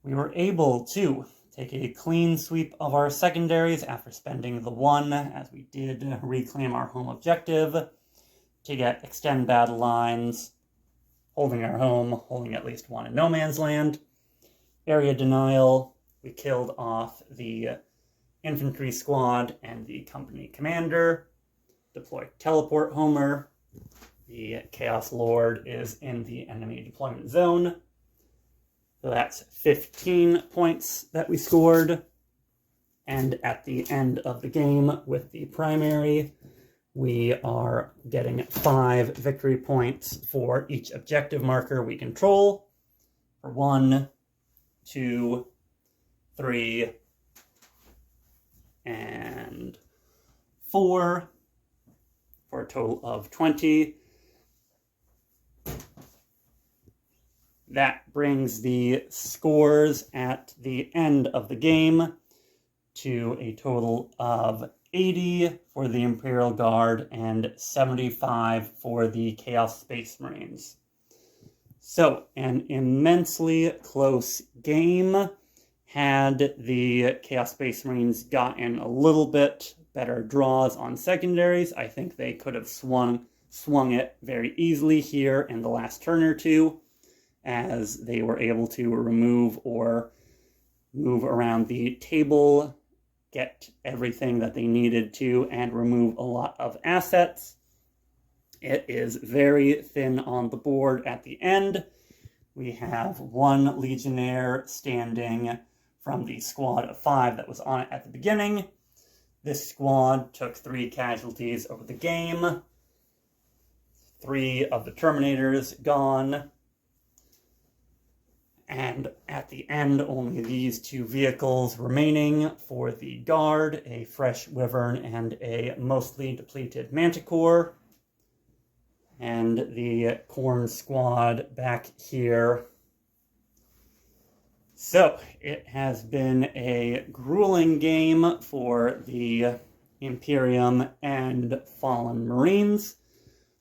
We were able to take a clean sweep of our secondaries after spending the 1, as we did reclaim our home objective, to get extend battle lines, holding our home, holding at least 1 in no man's land. Area denial, we killed off the infantry squad and the company commander. Deploy teleport homer. The Chaos Lord is in the enemy deployment zone. So that's 15 points that we scored. And at the end of the game with the primary, we are getting 5 victory points for each objective marker we control. For 1, 2, 3, and 4, for a total of 20. That brings the scores at the end of the game to a total of 80 for the Imperial Guard and 75 for the Chaos Space Marines. So, an immensely close game. Had the Chaos Space Marines gotten a little bit better draws on secondaries, I think they could have swung it very easily here in the last turn or 2, as they were able to remove or move around the table, get everything that they needed to, and remove a lot of assets. It is very thin on the board at the end. We have 1 Legionnaire standing from the squad of 5 that was on it at the beginning. This squad took 3 casualties over the game. 3 of the Terminators gone. And at the end, only these 2 vehicles remaining for the Guard, a fresh Wyvern and a mostly depleted Manticore. And the Khorne squad back here. So, it has been a grueling game for the Imperium and Fallen Marines.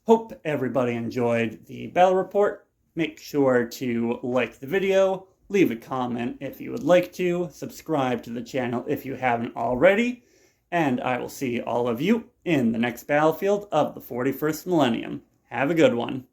Hope everybody enjoyed the battle report. Make sure to like the video, leave a comment if you would like to, subscribe to the channel if you haven't already, and I will see all of you in the next battlefield of the 41st Millennium. Have a good one.